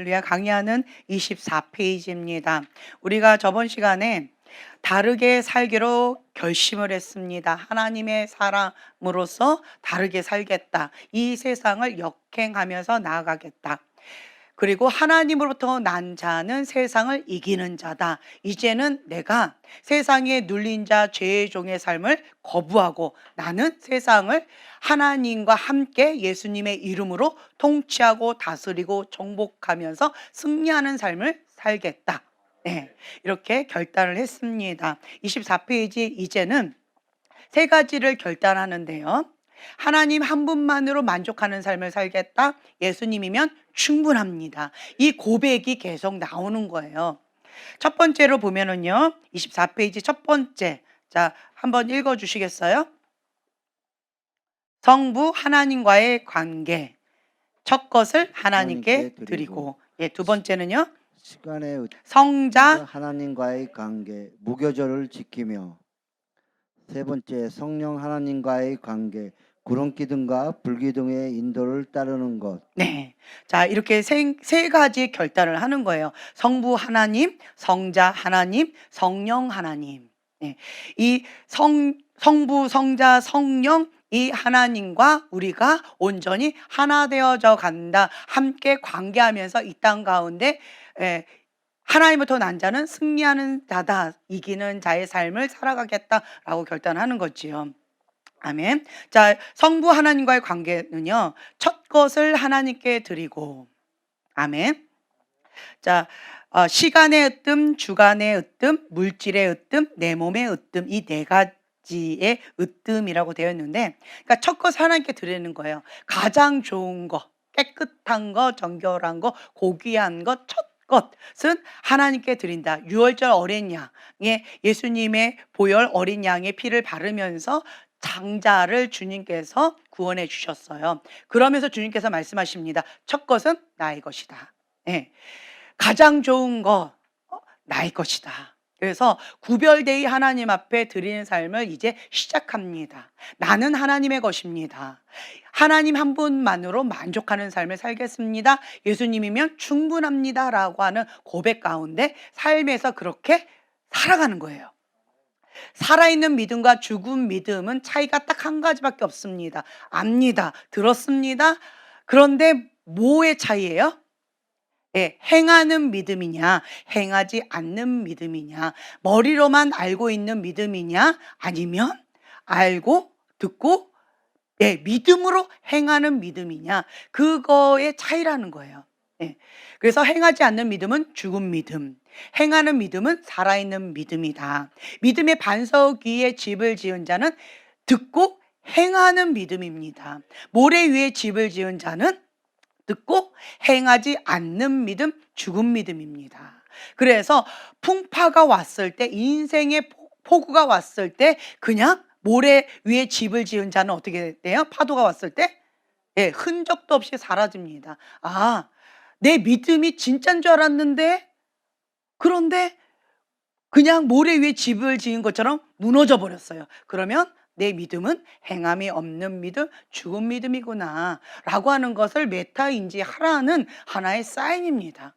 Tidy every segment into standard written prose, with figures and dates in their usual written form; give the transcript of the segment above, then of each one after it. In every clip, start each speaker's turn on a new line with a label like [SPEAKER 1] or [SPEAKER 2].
[SPEAKER 1] 할렐루야. 강의하는 24페이지입니다. 우리가 저번 시간에 다르게 살기로 결심을 했습니다. 하나님의 사람으로서 다르게 살겠다. 이 세상을 역행하면서 나아가겠다. 그리고 하나님으로부터 난 자는 세상을 이기는 자다. 이제는 내가 세상에 눌린 자, 죄의 종의 삶을 거부하고 나는 세상을 하나님과 함께 예수님의 이름으로 통치하고 다스리고 정복하면서 승리하는 삶을 살겠다. 네, 이렇게 결단을 했습니다. 24페이지 이제는 세 가지를 결단하는데요. 하나님 한 분만으로 만족하는 삶을 살겠다. 예수님이면 충분합니다. 이 고백이 계속 나오는 거예요. 첫 번째로 보면은요. 24페이지 첫 번째. 자, 한번 읽어 주시겠어요? 성부 하나님과의 관계. 첫 것을 하나님께 드리고. 예, 두 번째는요.
[SPEAKER 2] 시간의
[SPEAKER 1] 성자
[SPEAKER 2] 하나님과의 관계, 무교절을 지키며. 세 번째, 성령 하나님과의 관계, 구름기둥과 불기둥의 인도를 따르는 것.
[SPEAKER 1] 네. 자, 이렇게 세 가지 결단을 하는 거예요. 성부 하나님, 성자 하나님, 성령 하나님. 네. 이 성부, 성자, 성령 이 하나님과 우리가 온전히 하나 되어져 간다. 함께 관계하면서 이 땅 가운데 하나님부터 난 자는 승리하는 자다. 이기는 자의 삶을 살아가겠다라고 결단하는 거지요. 아멘. 자, 성부 하나님과의 관계는요. 첫 것을 하나님께 드리고. 아멘. 자, 시간의 으뜸, 주간의 으뜸, 물질의 으뜸, 내 몸의 으뜸 이 네 가지의 으뜸이라고 되어 있는데 그러니까 첫 것을 하나님께 드리는 거예요. 가장 좋은 거, 깨끗한 거, 정결한 거, 고귀한 것, 첫 것은 하나님께 드린다. 유월절 어린 양에 예수님의 보혈 어린 양의 피를 바르면서 장자를 주님께서 구원해 주셨어요. 그러면서 주님께서 말씀하십니다. 첫 것은 나의 것이다. 네. 가장 좋은 거 나의 것이다. 그래서 구별되이 하나님 앞에 드리는 삶을 이제 시작합니다. 나는 하나님의 것입니다. 하나님 한 분만으로 만족하는 삶을 살겠습니다. 예수님이면 충분합니다. 라고 하는 고백 가운데 삶에서 그렇게 살아가는 거예요. 살아있는 믿음과 죽은 믿음은 차이가 딱 한 가지밖에 없습니다. 압니다. 들었습니다. 그런데 뭐의 차이예요? 예, 행하는 믿음이냐, 행하지 않는 믿음이냐, 머리로만 알고 있는 믿음이냐, 아니면 알고 듣고 믿음으로 행하는 믿음이냐, 그거의 차이라는 거예요. 예. 그래서 행하지 않는 믿음은 죽은 믿음, 행하는 믿음은 살아있는 믿음이다. 믿음의 반석 위에 집을 지은 자는 듣고 행하는 믿음입니다. 모래 위에 집을 지은 자는 듣고 행하지 않는 믿음, 죽은 믿음입니다. 그래서 풍파가 왔을 때, 인생의 폭우가 왔을 때 그냥 모래 위에 집을 지은 자는 어떻게 돼요? 파도가 왔을 때 흔적도 없이 사라집니다. 아, 내 믿음이 진짜인 줄 알았는데 그런데 그냥 모래 위에 집을 지은 것처럼 무너져 버렸어요. 그러면 내 믿음은 행함이 없는 믿음, 죽은 믿음이구나 라고 하는 것을 메타인지하라는 하나의 사인입니다.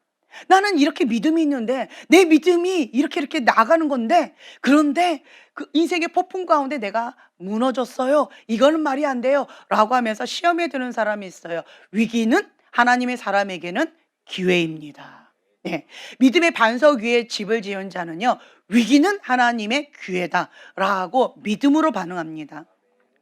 [SPEAKER 1] 나는 이렇게 믿음이 있는데 내 믿음이 이렇게 나가는 건데 그런데 그 인생의 폭풍 가운데 내가 무너졌어요. 이거는 말이 안 돼요 라고 하면서 시험에 드는 사람이 있어요. 위기는 하나님의 사람에게는 기회입니다. 네. 믿음의 반석 위에 집을 지은 자는요, 위기는 하나님의 기회다라고 믿음으로 반응합니다.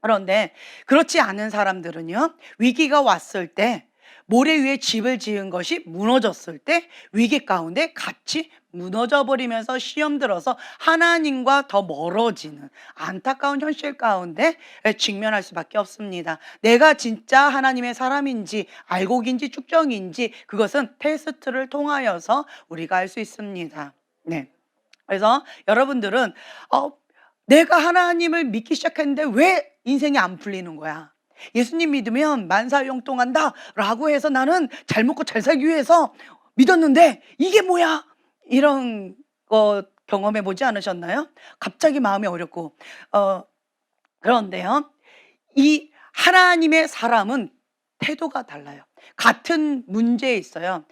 [SPEAKER 1] 그런데 그렇지 않은 사람들은요, 위기가 왔을 때 모래 위에 집을 지은 것이 무너졌을 때 위기 가운데 같이 무너져 버리면서 시험 들어서 하나님과 더 멀어지는 안타까운 현실 가운데 직면할 수밖에 없습니다. 내가 진짜 하나님의 사람인지 알곡인지 축정인지 그것은 테스트를 통하여서 우리가 알 수 있습니다. 네. 그래서 여러분들은 내가 하나님을 믿기 시작했는데 왜 인생이 안 풀리는 거야? 예수님 믿으면 만사형통한다 라고 해서 나는 잘 먹고 잘 살기 위해서 믿었는데 이게 뭐야? 이런 거 경험해 보지 않으셨나요? 갑자기 마음이 어렵고 그런데요, 이 하나님의 사람은 태도가 달라요. 같은 문제에 있어요.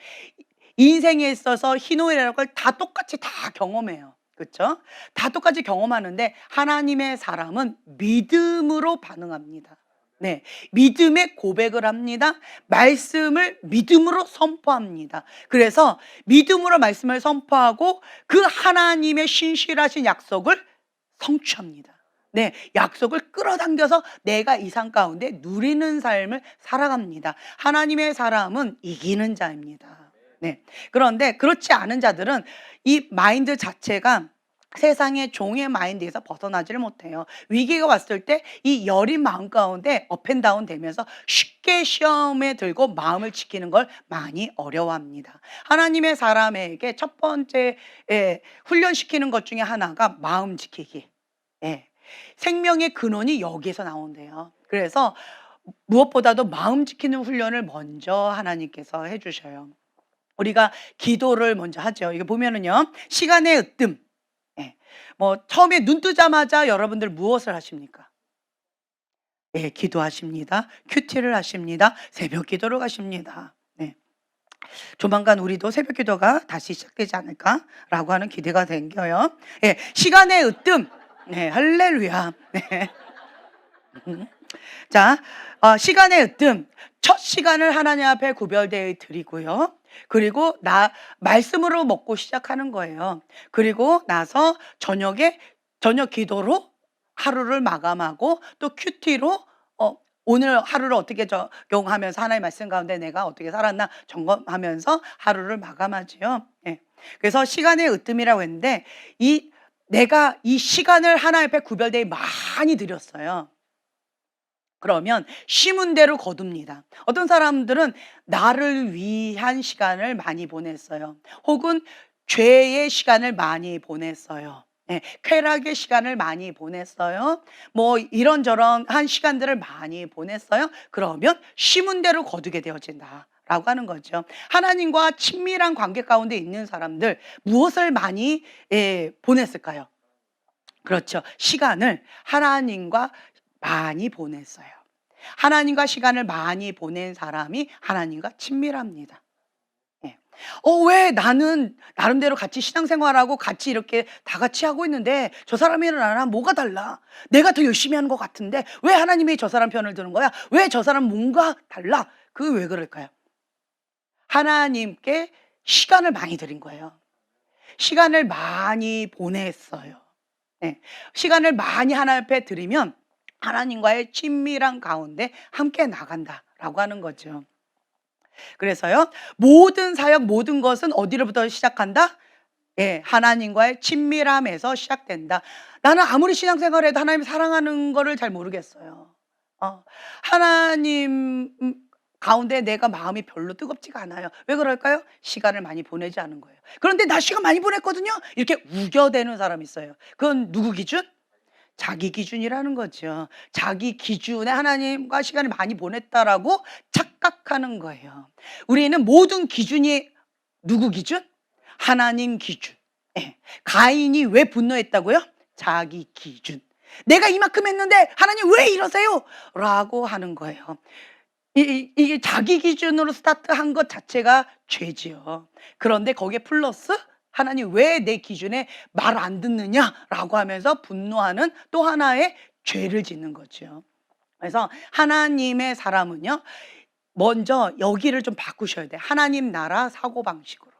[SPEAKER 1] 인생에 있어서 희노애락을 걸 다 똑같이 다 경험해요. 그렇죠? 다 똑같이 경험하는데 하나님의 사람은 믿음으로 반응합니다. 네, 믿음의 고백을 합니다. 말씀을 믿음으로 선포합니다. 그래서 믿음으로 말씀을 선포하고 그 하나님의 신실하신 약속을 성취합니다. 네, 약속을 끌어당겨서 내가 이 삶 가운데 누리는 삶을 살아갑니다. 하나님의 사람은 이기는 자입니다. 네. 그런데 그렇지 않은 자들은 이 마인드 자체가 세상의 종의 마인드에서 벗어나지를 못해요. 위기가 왔을 때 이 여린 마음 가운데 업앤다운 되면서 쉽게 시험에 들고 마음을 지키는 걸 많이 어려워합니다. 하나님의 사람에게 첫 번째 훈련시키는 것 중에 하나가 마음 지키기. 예. 생명의 근원이 여기에서 나온대요. 그래서 무엇보다도 마음 지키는 훈련을 먼저 하나님께서 해 주셔요. 우리가 기도를 먼저 하죠. 이거 보면은요. 시간의 으뜸. 예. 뭐 처음에 눈 뜨자마자 여러분들 무엇을 하십니까? 예, 기도하십니다. 큐티를 하십니다. 새벽 기도를 가십니다. 네. 조만간 우리도 새벽 기도가 다시 시작되지 않을까라고 하는 기대가 생겨요. 예, 시간의 으뜸. 네, 할렐루야. 네. 자, 시간의 으뜸. 첫 시간을 하나님 앞에 구별되어 드리고요. 그리고 말씀으로 먹고 시작하는 거예요. 그리고 나서 저녁 기도로 하루를 마감하고 또 큐티로 오늘 하루를 어떻게 적용하면서 하나님의 말씀 가운데 내가 어떻게 살았나 점검하면서 하루를 마감하지요. 예. 그래서 시간의 으뜸이라고 했는데 내가 이 시간을 하나님 앞에 구별되어 많이 드렸어요. 그러면 심은 대로 거둡니다. 어떤 사람들은 나를 위한 시간을 많이 보냈어요. 혹은 죄의 시간을 많이 보냈어요. 네, 쾌락의 시간을 많이 보냈어요. 뭐 이런저런 한 시간들을 많이 보냈어요. 그러면 심은 대로 거두게 되어진다. 라고 하는 거죠. 하나님과 친밀한 관계 가운데 있는 사람들 무엇을 많이 보냈을까요? 그렇죠. 시간을 하나님과 많이 보냈어요. 하나님과 시간을 많이 보낸 사람이 하나님과 친밀합니다. 예. 왜 나는 나름대로 같이 신앙생활하고 같이 이렇게 다 같이 하고 있는데 저 사람이랑 나랑 뭐가 달라? 내가 더 열심히 하는 것 같은데 왜 하나님이 저 사람 편을 드는 거야? 왜 저 사람 뭔가 달라? 그게 왜 그럴까요? 하나님께 시간을 많이 드린 거예요. 시간을 많이 보냈어요. 네. 시간을 많이 하나님 앞에 드리면 하나님과의 친밀한 가운데 함께 나간다라고 하는 거죠. 그래서요. 모든 사역 모든 것은 어디로부터 시작한다? 예, 하나님과의 친밀함에서 시작된다. 나는 아무리 신앙생활해도 하나님 사랑하는 거를 잘 모르겠어요. 하나님 가운데 내가 마음이 별로 뜨겁지가 않아요. 왜 그럴까요? 시간을 많이 보내지 않은 거예요. 그런데 나 시간 많이 보냈거든요. 이렇게 우겨대는 사람이 있어요. 그건 누구 기준? 자기 기준이라는 거죠. 자기 기준에 하나님과 시간을 많이 보냈다라고 착각하는 거예요. 우리는 모든 기준이 누구 기준? 하나님 기준. 예. 가인이 왜 분노했다고요? 자기 기준. 내가 이만큼 했는데 하나님 왜 이러세요? 라고 하는 거예요. 이게 자기 기준으로 스타트한 것 자체가 죄지요. 그런데 거기에 플러스 하나님 왜 내 기준에 말 안 듣느냐라고 하면서 분노하는 또 하나의 죄를 짓는 거죠. 그래서 하나님의 사람은요. 먼저 여기를 좀 바꾸셔야 돼요. 하나님 나라 사고방식으로.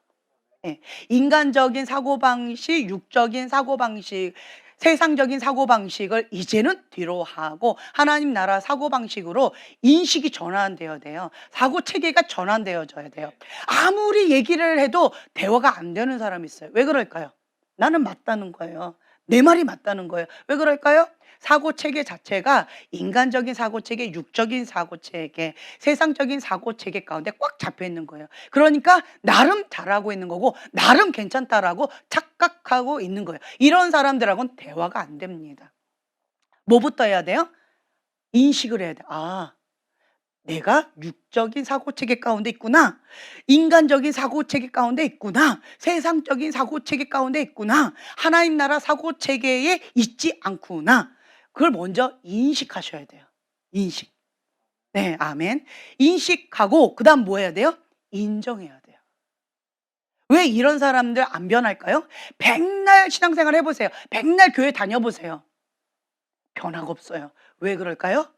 [SPEAKER 1] 예. 인간적인 사고방식, 육적인 사고방식, 세상적인 사고방식을 이제는 뒤로 하고 하나님 나라 사고방식으로 인식이 전환되어야 돼요. 사고체계가 전환되어져야 돼요. 아무리 얘기를 해도 대화가 안 되는 사람이 있어요. 왜 그럴까요? 나는 맞다는 거예요. 내 말이 맞다는 거예요. 왜 그럴까요? 사고체계 자체가 인간적인 사고체계, 육적인 사고체계, 세상적인 사고체계 가운데 꽉 잡혀 있는 거예요. 그러니까 나름 잘하고 있는 거고 나름 괜찮다라고 착각하고 있는 거예요. 이런 사람들하고는 대화가 안 됩니다. 뭐부터 해야 돼요? 인식을 해야 돼요. 내가 육적인 사고체계 가운데 있구나. 인간적인 사고체계 가운데 있구나. 세상적인 사고체계 가운데 있구나. 하나님 나라 사고체계에 있지 않구나. 그걸 먼저 인식하셔야 돼요. 인식. 네, 아멘. 인식하고 그다음 뭐 해야 돼요? 인정해야 돼요. 왜 이런 사람들 안 변할까요? 백날 신앙생활 해보세요. 백날 교회 다녀보세요. 변화가 없어요. 왜 그럴까요?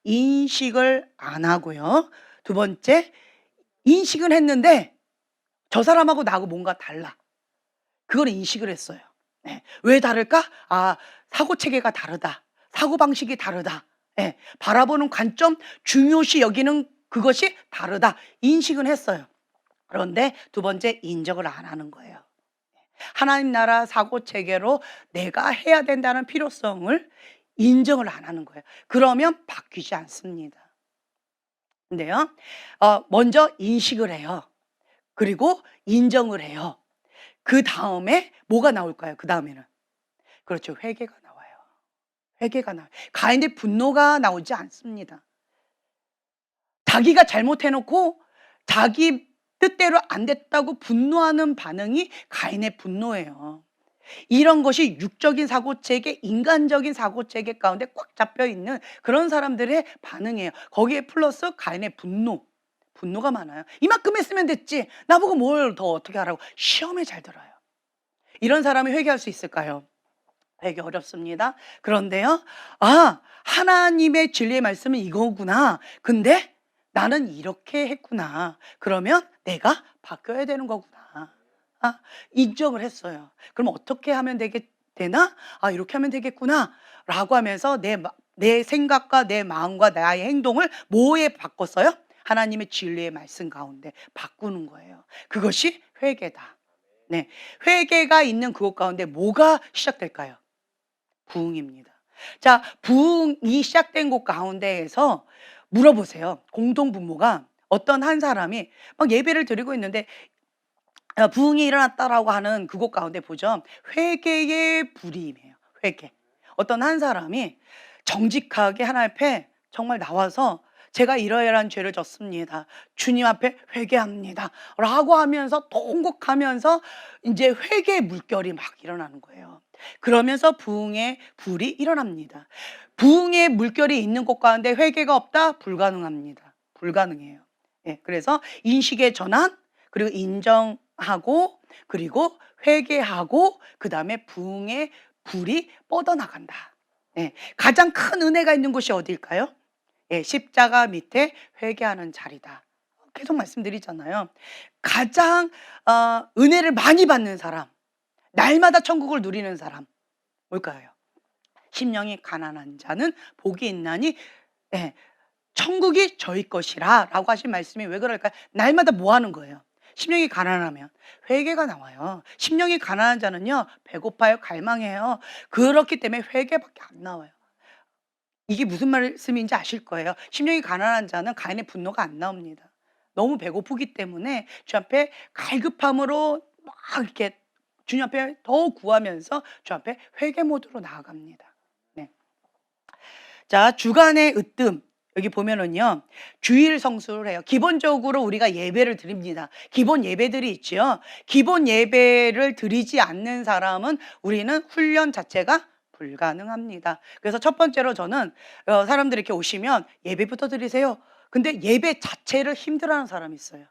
[SPEAKER 1] 인식을 안 하고요. 두 번째, 인식은 했는데 저 사람하고 나하고 뭔가 달라. 그걸 인식을 했어요. 네. 왜 다를까? 아, 사고 체계가 다르다. 사고 방식이 다르다. 네. 바라보는 관점, 중요시 여기는 그것이 다르다. 인식은 했어요. 그런데 두 번째, 인정을 안 하는 거예요. 하나님 나라 사고 체계로 내가 해야 된다는 필요성을 인정을 안 하는 거예요. 그러면 바뀌지 않습니다. 근데요, 먼저 인식을 해요. 그리고 인정을 해요. 그 다음에 뭐가 나올까요? 그 다음에는 그렇죠, 회개가 나와요. 회개가 나와요. 가인의 분노가 나오지 않습니다. 자기가 잘못해놓고 자기 뜻대로 안 됐다고 분노하는 반응이 가인의 분노예요. 이런 것이 육적인 사고체계, 인간적인 사고체계 가운데 꽉 잡혀 있는 그런 사람들의 반응이에요. 거기에 플러스 가인의 분노가 많아요. 이만큼 했으면 됐지, 나보고 뭘 더 어떻게 하라고. 시험에 잘 들어요. 이런 사람이 회개할 수 있을까요? 회개 어렵습니다. 그런데요, 아, 하나님의 진리의 말씀은 이거구나. 근데 나는 이렇게 했구나. 그러면 내가 바뀌어야 되는 거구나. 아, 인정을 했어요. 그럼 어떻게 하면 되나? 아, 이렇게 하면 되겠구나. 라고 하면서 내 생각과 내 마음과 나의 행동을 뭐에 바꿨어요? 하나님의 진리의 말씀 가운데 바꾸는 거예요. 그것이 회개다. 네. 회개가 있는 그곳 가운데 뭐가 시작될까요? 부흥입니다. 자, 부흥이 시작된 곳 가운데에서 물어보세요. 공동부모가 어떤 한 사람이 막 예배를 드리고 있는데 부흥이 일어났다라고 하는 그곳 가운데 보죠. 회개의 불임이에요. 회개. 어떤 한 사람이 정직하게 하나님 앞에 정말 나와서 제가 이러이러한 죄를 졌습니다. 주님 앞에 회개합니다. 라고 하면서 통곡하면서 이제 회개의 물결이 막 일어나는 거예요. 그러면서 부흥의 불이 일어납니다. 부흥의 물결이 있는 곳 가운데 회개가 없다? 불가능합니다. 불가능해요. 예, 그래서 인식의 전환, 그리고 인정하고, 그리고 회개하고, 그 다음에 부흥의 불이 뻗어나간다. 예, 가장 큰 은혜가 있는 곳이 어딜까요? 예, 십자가 밑에 회개하는 자리다. 계속 말씀드리잖아요. 가장 은혜를 많이 받는 사람, 날마다 천국을 누리는 사람, 뭘까요? 심령이 가난한 자는 복이 있나니, 예, 천국이 저희 것이라 라고 하신 말씀이 왜 그럴까요? 날마다 뭐 하는 거예요? 심령이 가난하면 회개가 나와요. 심령이 가난한 자는요, 배고파요, 갈망해요. 그렇기 때문에 회개밖에 안 나와요. 이게 무슨 말씀인지 아실 거예요. 심령이 가난한 자는 가인의 분노가 안 나옵니다. 너무 배고프기 때문에 주 앞에 갈급함으로 막 이렇게 주님 앞에 더 구하면서 주 앞에 회개 모드로 나아갑니다. 네. 자, 주간의 으뜸. 여기 보면은요, 주일 성수를 해요. 기본적으로 우리가 예배를 드립니다. 기본 예배들이 있죠. 기본 예배를 드리지 않는 사람은 우리는 훈련 자체가 불가능합니다. 그래서 첫 번째로 저는 사람들이 이렇게 오시면 예배부터 드리세요. 근데 예배 자체를 힘들어하는 사람이 있어요.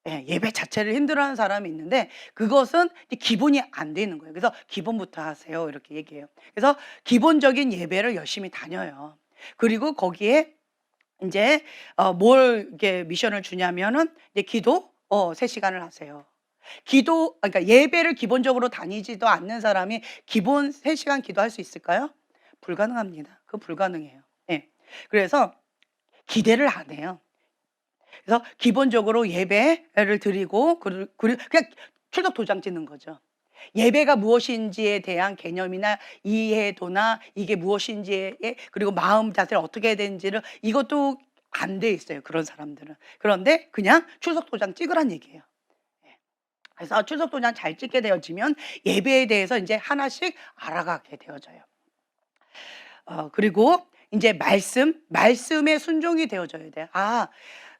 [SPEAKER 1] 예, 예배 자체를 힘들어하는 사람이 있는데 그것은 기본이 안 되는 거예요. 그래서 기본부터 하세요, 이렇게 얘기해요. 그래서 기본적인 예배를 열심히 다녀요. 그리고 거기에 이제 뭘 이렇게 미션을 주냐면은 이제 기도 3시간을 하세요. 그러니까 예배를 기본적으로 다니지도 않는 사람이 기본 3시간 기도할 수 있을까요? 불가능합니다. 그거 불가능해요. 예. 그래서 기대를 안 해요. 그래서 기본적으로 예배를 드리고 그냥 출석 도장 찍는 거죠. 예배가 무엇인지에 대한 개념이나 이해도나 이게 무엇인지에, 그리고 마음 자세를 어떻게 해야 되는지를, 이것도 안 돼 있어요, 그런 사람들은. 그런데 그냥 출석 도장 찍으란 얘기예요. 예. 그래서 출석 도장 잘 찍게 되어지면 예배에 대해서 이제 하나씩 알아가게 되어져요. 그리고 이제 말씀에 순종이 되어져야 돼요. 아,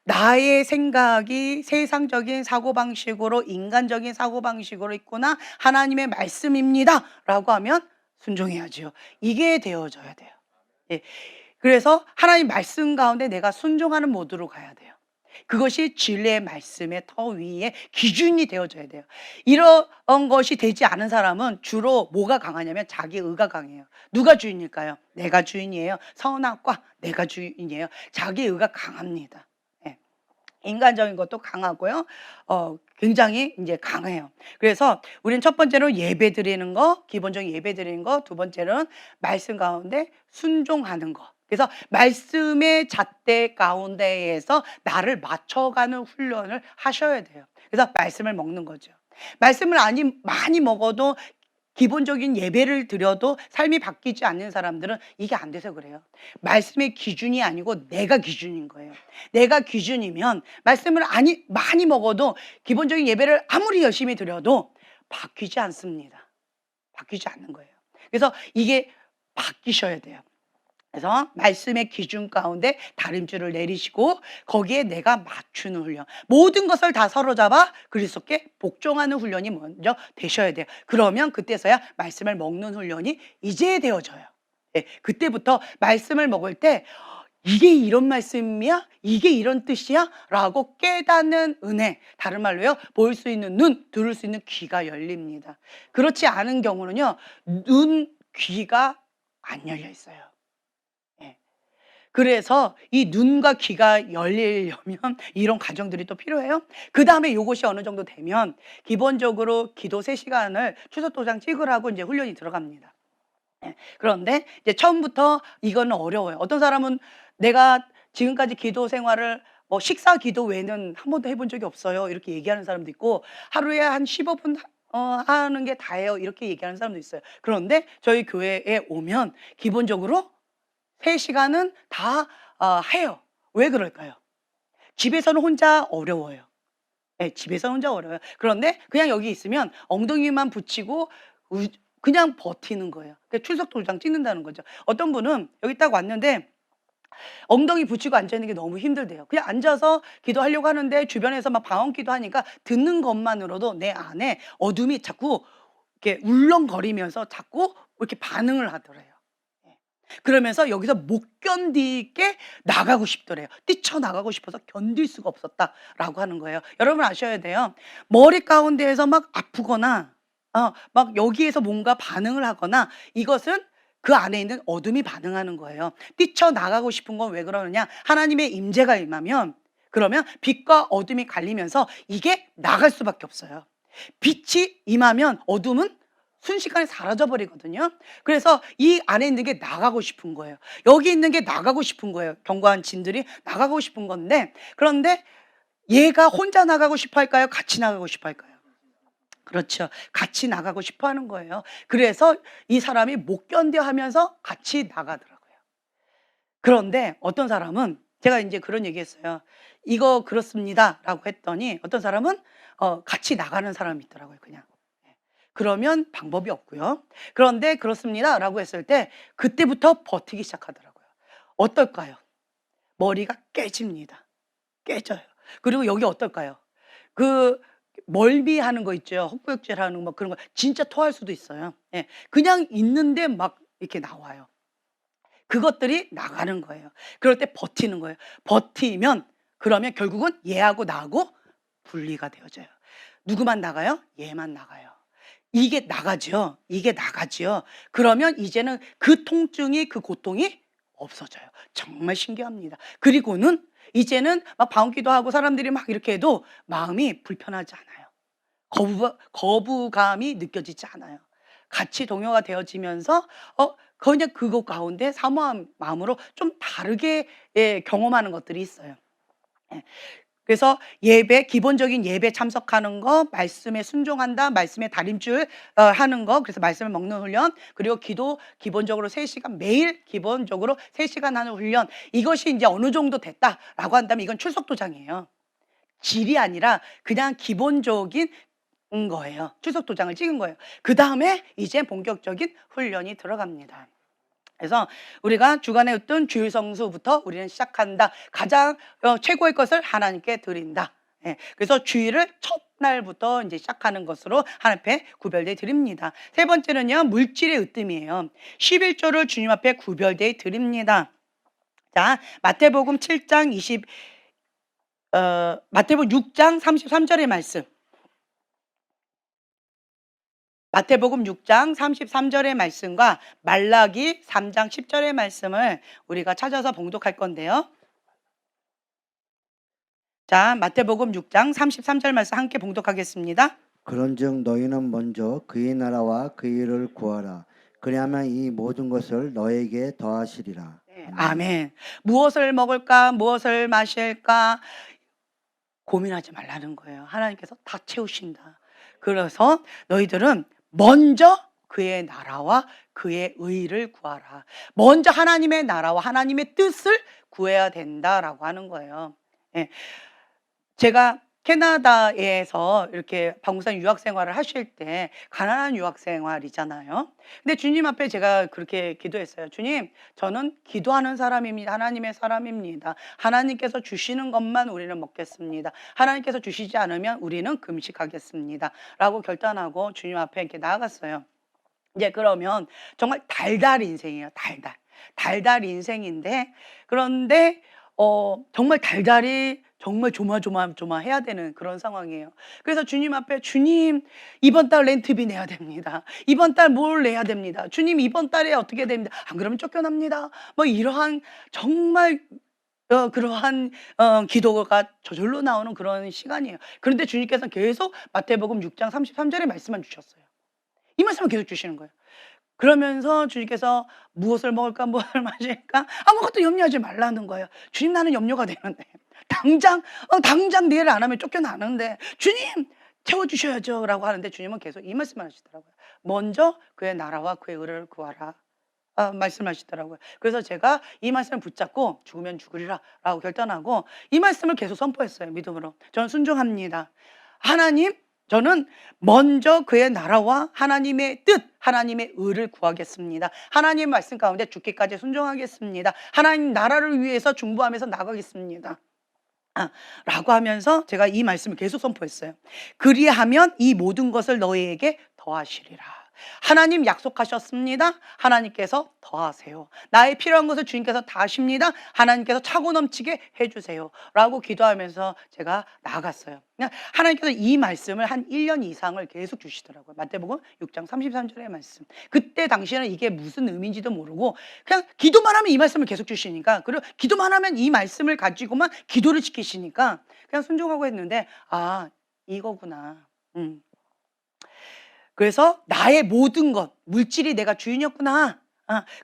[SPEAKER 1] 나의 생각이 세상적인 사고방식으로, 인간적인 사고방식으로 있구나, 하나님의 말씀입니다 라고 하면 순종해야죠. 이게 되어져야 돼요. 예. 그래서 하나님 말씀 가운데 내가 순종하는 모드로 가야 돼요. 그것이 진리의 말씀의 터 위에 기준이 되어져야 돼요. 이런 것이 되지 않은 사람은 주로 뭐가 강하냐면 자기 의가 강해요. 누가 주인일까요? 내가 주인이에요. 선악과 내가 주인이에요. 자기 의가 강합니다. 예. 인간적인 것도 강하고요. 굉장히 이제 강해요. 그래서 우리는 첫 번째로 예배 드리는 거, 기본적인 예배 드리는 거, 두 번째로는 말씀 가운데 순종하는 거. 그래서 말씀의 잣대 가운데에서 나를 맞춰가는 훈련을 하셔야 돼요. 그래서 말씀을 먹는 거죠. 말씀을 많이 먹어도 기본적인 예배를 드려도 삶이 바뀌지 않는 사람들은 이게 안 돼서 그래요. 말씀의 기준이 아니고 내가 기준인 거예요. 내가 기준이면 말씀을 많이 먹어도 기본적인 예배를 아무리 열심히 드려도 바뀌지 않습니다. 바뀌지 않는 거예요. 그래서 이게 바뀌셔야 돼요. 그래서 말씀의 기준 가운데 다림줄을 내리시고 거기에 내가 맞추는 훈련. 모든 것을 다 사로잡아 그리스도께 복종하는 훈련이 먼저 되셔야 돼요. 그러면 그때서야 말씀을 먹는 훈련이 이제 되어져요. 네, 그때부터 말씀을 먹을 때 이게 이런 말씀이야? 이게 이런 뜻이야? 라고 깨닫는 은혜. 다른 말로요. 볼 수 있는 눈, 들을 수 있는 귀가 열립니다. 그렇지 않은 경우는요. 눈, 귀가 안 열려 있어요. 그래서 이 눈과 귀가 열리려면 이런 과정들이 또 필요해요. 그 다음에 이것이 어느 정도 되면 기본적으로 기도 3시간을 추석도장 찍으라고 이제 훈련이 들어갑니다. 그런데 이제 처음부터 이거는 어려워요. 어떤 사람은 내가 지금까지 기도 생활을 뭐 식사 기도 외에는 한 번도 해본 적이 없어요. 이렇게 얘기하는 사람도 있고 하루에 한 15분 하는 게 다예요. 이렇게 얘기하는 사람도 있어요. 그런데 저희 교회에 오면 기본적으로 3시간은 다 해요. 왜 그럴까요? 집에서는 혼자 어려워요. 네, 집에서는 혼자 어려워요. 그런데 그냥 여기 있으면 엉덩이만 붙이고 그냥 버티는 거예요. 출석 도장 찍는다는 거죠. 어떤 분은 여기 딱 왔는데 엉덩이 붙이고 앉아있는 게 너무 힘들대요. 그냥 앉아서 기도하려고 하는데 주변에서 막 방언기도 하니까 듣는 것만으로도 내 안에 어둠이 자꾸 이렇게 울렁거리면서 자꾸 이렇게 반응을 하더래요. 그러면서 여기서 못 견디게 나가고 싶더래요. 뛰쳐나가고 싶어서 견딜 수가 없었다라고 하는 거예요. 여러분 아셔야 돼요. 머리 가운데에서 막 아프거나 막 여기에서 뭔가 반응을 하거나 이것은 그 안에 있는 어둠이 반응하는 거예요. 뛰쳐나가고 싶은 건 왜 그러느냐? 하나님의 임재가 임하면 그러면 빛과 어둠이 갈리면서 이게 나갈 수밖에 없어요. 빛이 임하면 어둠은 순식간에 사라져 버리거든요. 그래서 이 안에 있는 게 나가고 싶은 거예요. 여기 있는 게 나가고 싶은 거예요. 견고한 진들이 나가고 싶은 건데 그런데 얘가 혼자 나가고 싶어 할까요? 같이 나가고 싶어 할까요? 그렇죠. 같이 나가고 싶어 하는 거예요. 그래서 이 사람이 못 견뎌 하면서 같이 나가더라고요. 그런데 어떤 사람은 제가 이제 그런 얘기 했어요. 이거 그렇습니다라고 했더니 어떤 사람은 같이 나가는 사람이 있더라고요, 그냥. 그러면 방법이 없고요. 그런데 그렇습니다라고 했을 때 그때부터 버티기 시작하더라고요. 어떨까요? 머리가 깨집니다. 깨져요. 그리고 여기 어떨까요? 그 멀미하는 거 있죠. 헛구역질하는 뭐 그런 거 진짜 토할 수도 있어요. 예. 그냥 있는데 막 이렇게 나와요. 그것들이 나가는 거예요. 그럴 때 버티는 거예요. 버티면 그러면 결국은 얘하고 나하고 분리가 되어져요. 누구만 나가요? 얘만 나가요. 이게 나가죠. 이게 나가죠. 그러면 이제는 그 통증이 그 고통이 없어져요. 정말 신기합니다. 그리고는 이제는 막 방귀도 하고 사람들이 막 이렇게 해도 마음이 불편하지 않아요. 거부감이 느껴지지 않아요. 같이 동요가 되어지면서 그냥 그것 가운데 사모한 마음으로 좀 다르게 경험하는 것들이 있어요. 예. 그래서 예배, 기본적인 예배 참석하는 거, 말씀에 순종한다, 말씀에 다림줄 하는 거, 그래서 말씀을 먹는 훈련, 그리고 기도 기본적으로 3시간, 매일 기본적으로 3시간 하는 훈련, 이것이 이제 어느 정도 됐다라고 한다면 이건 출석도장이에요. 질이 아니라 그냥 기본적인 거예요. 출석도장을 찍은 거예요. 그 다음에 이제 본격적인 훈련이 들어갑니다. 그래서 우리가 주간에 어떤 주일 성수부터 우리는 시작한다. 가장 최고의 것을 하나님께 드린다. 예, 그래서 주일을 첫날부터 이제 시작하는 것으로 하나님 앞에 구별되 드립니다. 세 번째는요, 물질의 으뜸이에요. 11조를 주님 앞에 구별되 드립니다. 자, 마태복음 7장 마태복음 6장 33절의 말씀. 마태복음 6장 33절의 말씀과 말라기 3장 10절의 말씀을 우리가 찾아서 봉독할 건데요. 자, 마태복음 6장 33절 말씀 함께 봉독하겠습니다.
[SPEAKER 2] 그런즉 너희는 먼저 그의 나라와 그의 일을 구하라. 그리하면 이 모든 것을 너에게 더하시리라.
[SPEAKER 1] 네, 아멘. 무엇을 먹을까, 무엇을 마실까 고민하지 말라는 거예요. 하나님께서 다 채우신다. 그래서 너희들은 먼저 그의 나라와 그의 의를 구하라. 먼저 하나님의 나라와 하나님의 뜻을 구해야 된다라고 하는 거예요. 예. 제가 캐나다에서 이렇게 방구산 유학 생활을 하실 때 가난한 유학 생활이잖아요. 근데 주님 앞에 제가 그렇게 기도했어요. 주님, 저는 기도하는 사람입니다. 하나님의 사람입니다. 하나님께서 주시는 것만 우리는 먹겠습니다. 하나님께서 주시지 않으면 우리는 금식하겠습니다. 라고 결단하고 주님 앞에 이렇게 나아갔어요. 이제 그러면 정말 달달 인생이에요. 달달. 달달 인생인데, 그런데 정말 달달이 정말 조마조마해야 되는 그런 상황이에요. 그래서 주님 앞에, 주님, 이번 달 렌트비 내야 됩니다. 이번 달 뭘 내야 됩니다. 주님, 이번 달에 어떻게 됩니다. 안 그러면 쫓겨납니다. 뭐 이러한 정말 그러한 기도가 저절로 나오는 그런 시간이에요. 그런데 주님께서는 계속 마태복음 6장 33절의 말씀만 주셨어요. 이 말씀을 계속 주시는 거예요. 그러면서 주님께서 무엇을 먹을까, 무엇을 마실까 아무것도 염려하지 말라는 거예요. 주님, 나는 염려가 되는데 당장 내일 안 하면 쫓겨나는데 주님 채워주셔야죠 라고 하는데 주님은 계속 이 말씀을 하시더라고요. 먼저 그의 나라와 그의 의를 구하라 말씀하시더라고요. 그래서 제가 이 말씀을 붙잡고 죽으면 죽으리라 라고 결단하고 이 말씀을 계속 선포했어요. 믿음으로. 저는 순종합니다. 하나님, 저는 먼저 그의 나라와 하나님의 뜻, 하나님의 의를 구하겠습니다. 하나님 말씀 가운데 죽기까지 순종하겠습니다. 하나님 나라를 위해서 중보하면서 나가겠습니다. 라고 하면서 제가 이 말씀을 계속 선포했어요. 그리하면 이 모든 것을 너희에게 더하시리라. 하나님 약속하셨습니다. 하나님께서 더하세요. 나의 필요한 것을 주님께서 다 하십니다. 하나님께서 차고 넘치게 해주세요 라고 기도하면서 제가 나아갔어요. 하나님께서 이 말씀을 한 1년 이상을 계속 주시더라고요. 마태복음 6장 33절의 말씀. 그때 당시에는 이게 무슨 의미인지도 모르고 그냥 기도만 하면 이 말씀을 계속 주시니까, 그리고 기도만 하면 이 말씀을 가지고만 기도를 지키시니까 그냥 순종하고 했는데, 아, 이거구나. 그래서 나의 모든 것, 물질이 내가 주인이었구나.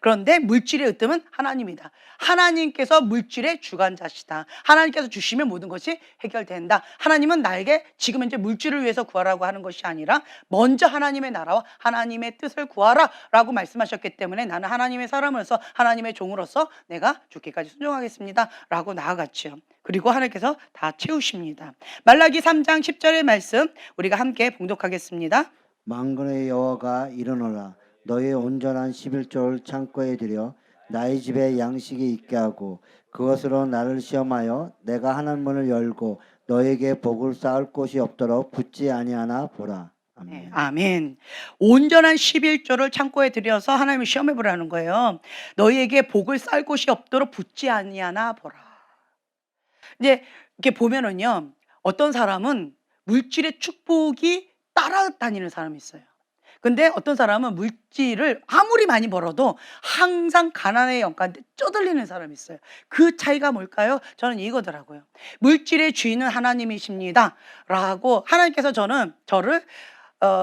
[SPEAKER 1] 그런데 물질의 으뜸은 하나님이다. 하나님께서 물질의 주관자시다. 하나님께서 주시면 모든 것이 해결된다. 하나님은 나에게 지금 현재 물질을 위해서 구하라고 하는 것이 아니라 먼저 하나님의 나라와 하나님의 뜻을 구하라 라고 말씀하셨기 때문에 나는 하나님의 사람으로서, 하나님의 종으로서 내가 죽기까지 순종하겠습니다 라고 나아갔죠. 그리고 하나님께서 다 채우십니다. 말라기 3장 10절의 말씀 우리가 함께 봉독하겠습니다.
[SPEAKER 2] 만군의 여호와가 일어나라. 너의 온전한 11조를 창고에 들여 나의 집에 양식이 있게 하고 그것으로 나를 시험하여 내가 하는 문을 열고 너에게 복을 쌓을 곳이 없도록 붙지 아니하나 보라. 아멘.
[SPEAKER 1] 네, 아멘. 온전한 11조를 창고에 들여서 하나님을 시험해 보라는 거예요. 너희에게 복을 쌓을 곳이 없도록 붙지 아니하나 보라. 이제 이렇게 보면은요, 어떤 사람은 물질의 축복이 따라다니는 사람이 있어요. 근데 어떤 사람은 물질을 아무리 많이 벌어도 항상 가난의 영가인데 쪼들리는 사람이 있어요. 그 차이가 뭘까요? 저는 이거더라고요. 물질의 주인은 하나님이십니다 라고 하나님께서 저를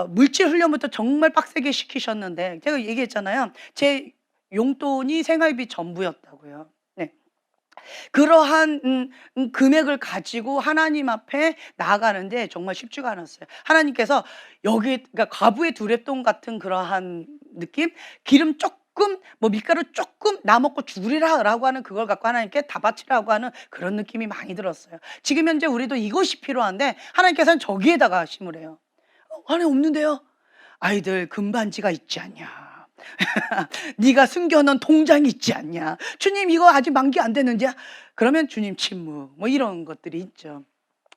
[SPEAKER 1] 물질 훈련부터 정말 빡세게 시키셨는데, 제가 얘기했잖아요. 제 용돈이 생활비 전부였다고요. 네. 그러한 금액을 가지고 하나님 앞에 나아가는데 정말 쉽지가 않았어요. 하나님께서 여기, 그러니까 과부의 두랩돈 같은 그러한 느낌, 기름 조금, 뭐 밀가루 조금 나 먹고 죽으리라 라고 하는 그걸 갖고 하나님께 다 바치라고 하는 그런 느낌이 많이 들었어요. 지금 현재 우리도 이것이 필요한데 하나님께서는 저기에다가 심으래요. 안에 없는데요. 아이들 금반지가 있지 않냐. 네가 숨겨놓은 통장이 있지 않냐. 주님, 이거 아직 만기 안 됐는지. 그러면 주님 침묵, 뭐 이런 것들이 있죠.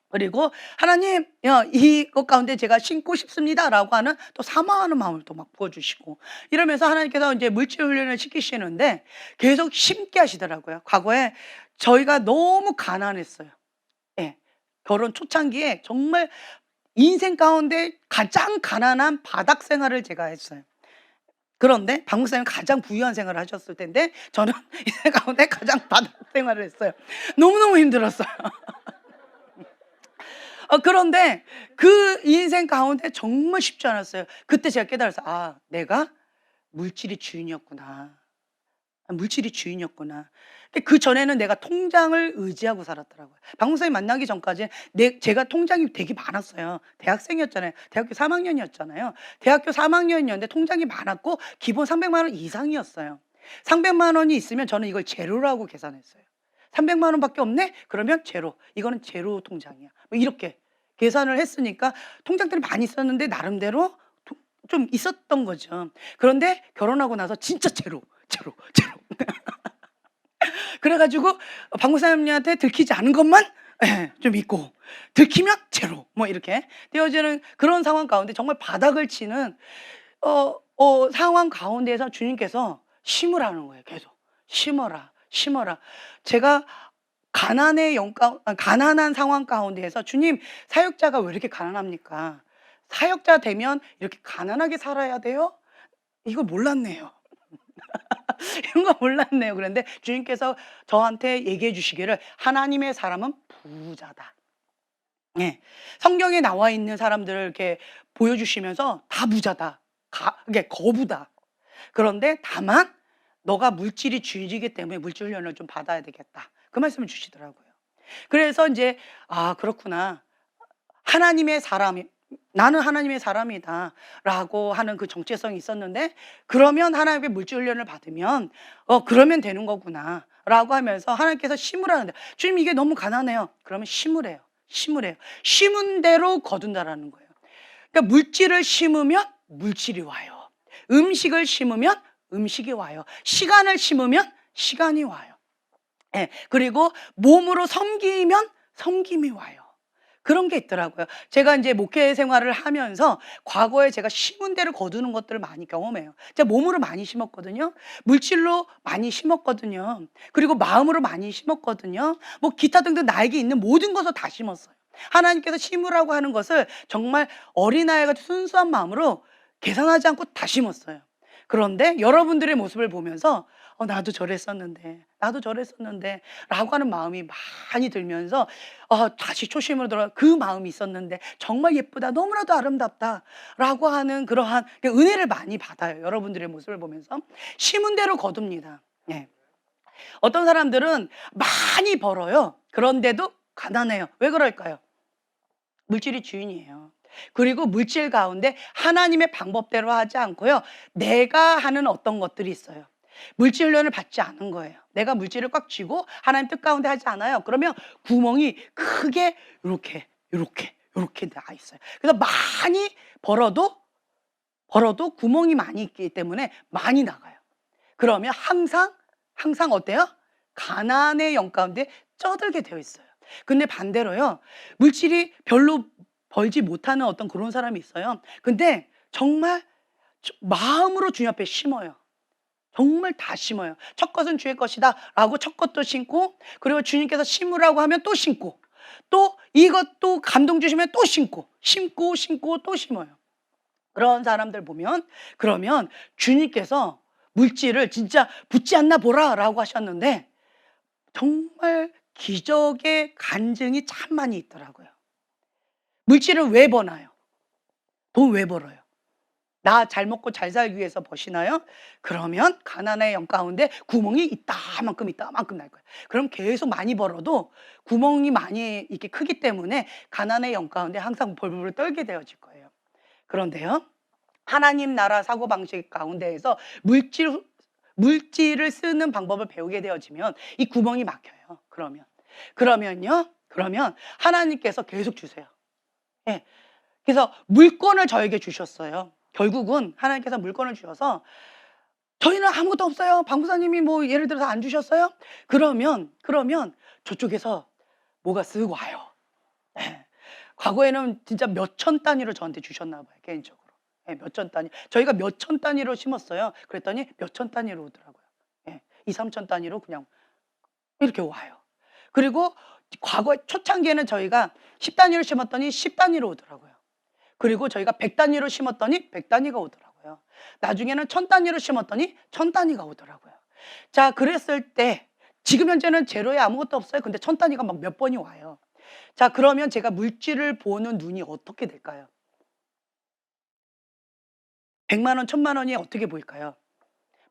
[SPEAKER 1] 그리고 하나님, 이것 가운데 제가 심고 싶습니다 라고 하는 또 사모하는 마음을 또 막 부어주시고, 이러면서 하나님께서 이제 물질 훈련을 시키시는데 계속 심게 하시더라고요. 과거에 저희가 너무 가난했어요. 예. 결혼 초창기에 정말 인생 가운데 가장 가난한 바닥 생활을 제가 했어요. 그런데 박 목사님은 가장 부유한 생활을 하셨을 텐데 저는 인생 가운데 가장 바닥 생활을 했어요. 너무너무 힘들었어요. 그런데 그 인생 가운데 정말 쉽지 않았어요. 그때 제가 깨달았어요. '아 내가 물질이 주인이었구나. 물질이 주인이었구나.' 근데 그전에는 내가 통장을 의지하고 살았더라고요. 박 목사님 만나기 전까지는 제가 통장이 되게 많았어요. 대학생이었잖아요. 대학교 3 학년이었잖아요. 대학교 3 학년이었는데 통장이 많았고 기본 300만 원 이상이었어요. 300만 원이 있으면 저는 이걸 제로라고 계산했어요. 300만 원밖에 없네? 그러면 제로. 이거는 제로 통장이야. 뭐 이렇게 계산을 했으니까 통장들이 많이 있었는데 나름대로 좀 있었던 거죠. 그런데 결혼하고 나서 진짜 제로, 제로, 제로. 그래 가지고 박 목사님한테 들키지 않은 것만 좀 있고 들키면 제로 뭐 이렇게 되어지는 그런 상황 가운데 정말 바닥을 치는 상황 가운데에서 주님께서 심으라는 거예요. 계속 심어라, 심어라. 제가 가난한 상황 가운데에서 주님 사역자가 왜 이렇게 가난합니까? 사역자 되면 이렇게 가난하게 살아야 돼요? 이걸 몰랐네요. 이런 거 몰랐네요. 그런데 주님께서 저한테 얘기해 주시기를 하나님의 사람은 부자다. 예. 성경에 나와 있는 사람들을 이렇게 보여주시면서 다 부자다. 이게 거부다. 그런데 다만 너가 물질이 주인이기 때문에 물질 훈련을 좀 받아야 되겠다. 그 말씀을 주시더라고요. 그래서 이제 아 그렇구나. 하나님의 사람이 나는 하나님의 사람이다라고 하는 그 정체성이 있었는데 그러면 하나님의 물질 훈련을 받으면 그러면 되는 거구나라고 하면서 하나님께서 심으라는데 주님 이게 너무 가난해요. 그러면 심으래요. 심으래요. 심은 대로 거둔다라는 거예요. 그러니까 물질을 심으면 물질이 와요. 음식을 심으면 음식이 와요. 시간을 심으면 시간이 와요. 예. 그리고 몸으로 섬기면 섬김이 와요. 그런 게 있더라고요. 제가 이제 목회 생활을 하면서 과거에 제가 심은 대로 거두는 것들을 많이 경험해요. 제가 몸으로 많이 심었거든요. 물질로 많이 심었거든요. 그리고 마음으로 많이 심었거든요. 뭐 기타 등등 나에게 있는 모든 것을 다 심었어요. 하나님께서 심으라고 하는 것을 정말 어린아이같이 순수한 마음으로 계산하지 않고 다 심었어요. 그런데 여러분들의 모습을 보면서 나도 저랬었는데 나도 저랬었는데 라고 하는 마음이 많이 들면서 다시 초심으로 돌아 그 마음이 있었는데 정말 예쁘다 너무나도 아름답다 라고 하는 그러한 은혜를 많이 받아요. 여러분들의 모습을 보면서 심은 대로 거둡니다. 예. 어떤 사람들은 많이 벌어요. 그런데도 가난해요. 왜 그럴까요? 물질이 주인이에요. 그리고 물질 가운데 하나님의 방법대로 하지 않고요. 내가 하는 어떤 것들이 있어요. 물질 훈련을 받지 않은 거예요. 내가 물질을 꽉 쥐고 하나님 뜻 가운데 하지 않아요. 그러면 구멍이 크게 이렇게 나 있어요. 그래서 많이 벌어도 구멍이 많이 있기 때문에 많이 나가요. 그러면 항상 어때요? 가난의 영 가운데 쩌들게 되어 있어요. 근데 반대로요. 물질이 별로 벌지 못하는 어떤 그런 사람이 있어요. 근데 정말 마음으로 주님 앞에 심어요. 정말 다 심어요. 첫 것은 주의 것이다 라고 첫 것도 심고 그리고 주님께서 심으라고 하면 또 심고 또 이것도 감동 주시면 또 심고 또 심어요. 그런 사람들 보면 그러면 주님께서 물질을 진짜 붙지 않나 보라 라고 하셨는데 정말 기적의 간증이 참 많이 있더라고요. 물질을 왜 버나요? 돈 왜 벌어요? 나 잘 먹고 잘 살기 위해서 버시나요? 그러면 가난의 영 가운데 구멍이 이따만큼 날 거예요. 그럼 계속 많이 벌어도 구멍이 많이 이렇게 크기 때문에 가난의 영 가운데 항상 벌벌 떨게 되어질 거예요. 그런데요. 하나님 나라 사고방식 가운데에서 물질을 쓰는 방법을 배우게 되어지면 이 구멍이 막혀요. 그러면 하나님께서 계속 주세요. 예. 그래서 물권을 저에게 주셨어요. 결국은 하나님께서 물권을 주셔서 저희는 아무것도 없어요. 박 목사님이 뭐 예를 들어서 안 주셨어요? 그러면 저쪽에서 뭐가 쓱 와요. 예. 과거에는 진짜 몇천 단위로 저한테 주셨나 봐요. 개인적으로. 예, 몇천 단위. 저희가 몇천 단위로 심었어요. 그랬더니 몇천 단위로 오더라고요. 예, 2, 3천 단위로 그냥 이렇게 와요. 그리고 과거 초창기에는 저희가 10단위로 심었더니 10단위로 오더라고요. 그리고 저희가 100단위로 심었더니 100단위가 오더라고요. 나중에는 1000단위로 심었더니 1000단위가 오더라고요. 자, 그랬을 때 지금 현재는 제로에 아무것도 없어요. 근데 1000단위가 막 몇 번이 와요. 자, 그러면 제가 물질을 보는 눈이 어떻게 될까요? 100만 원, 1000만 원이 어떻게 보일까요?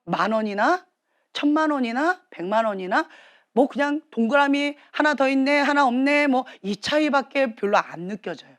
[SPEAKER 1] 만 원이나 1000만 원이나 100만 원이나 뭐 그냥 동그라미 하나 더 있네, 하나 없네, 뭐 이 차이밖에 별로 안 느껴져요.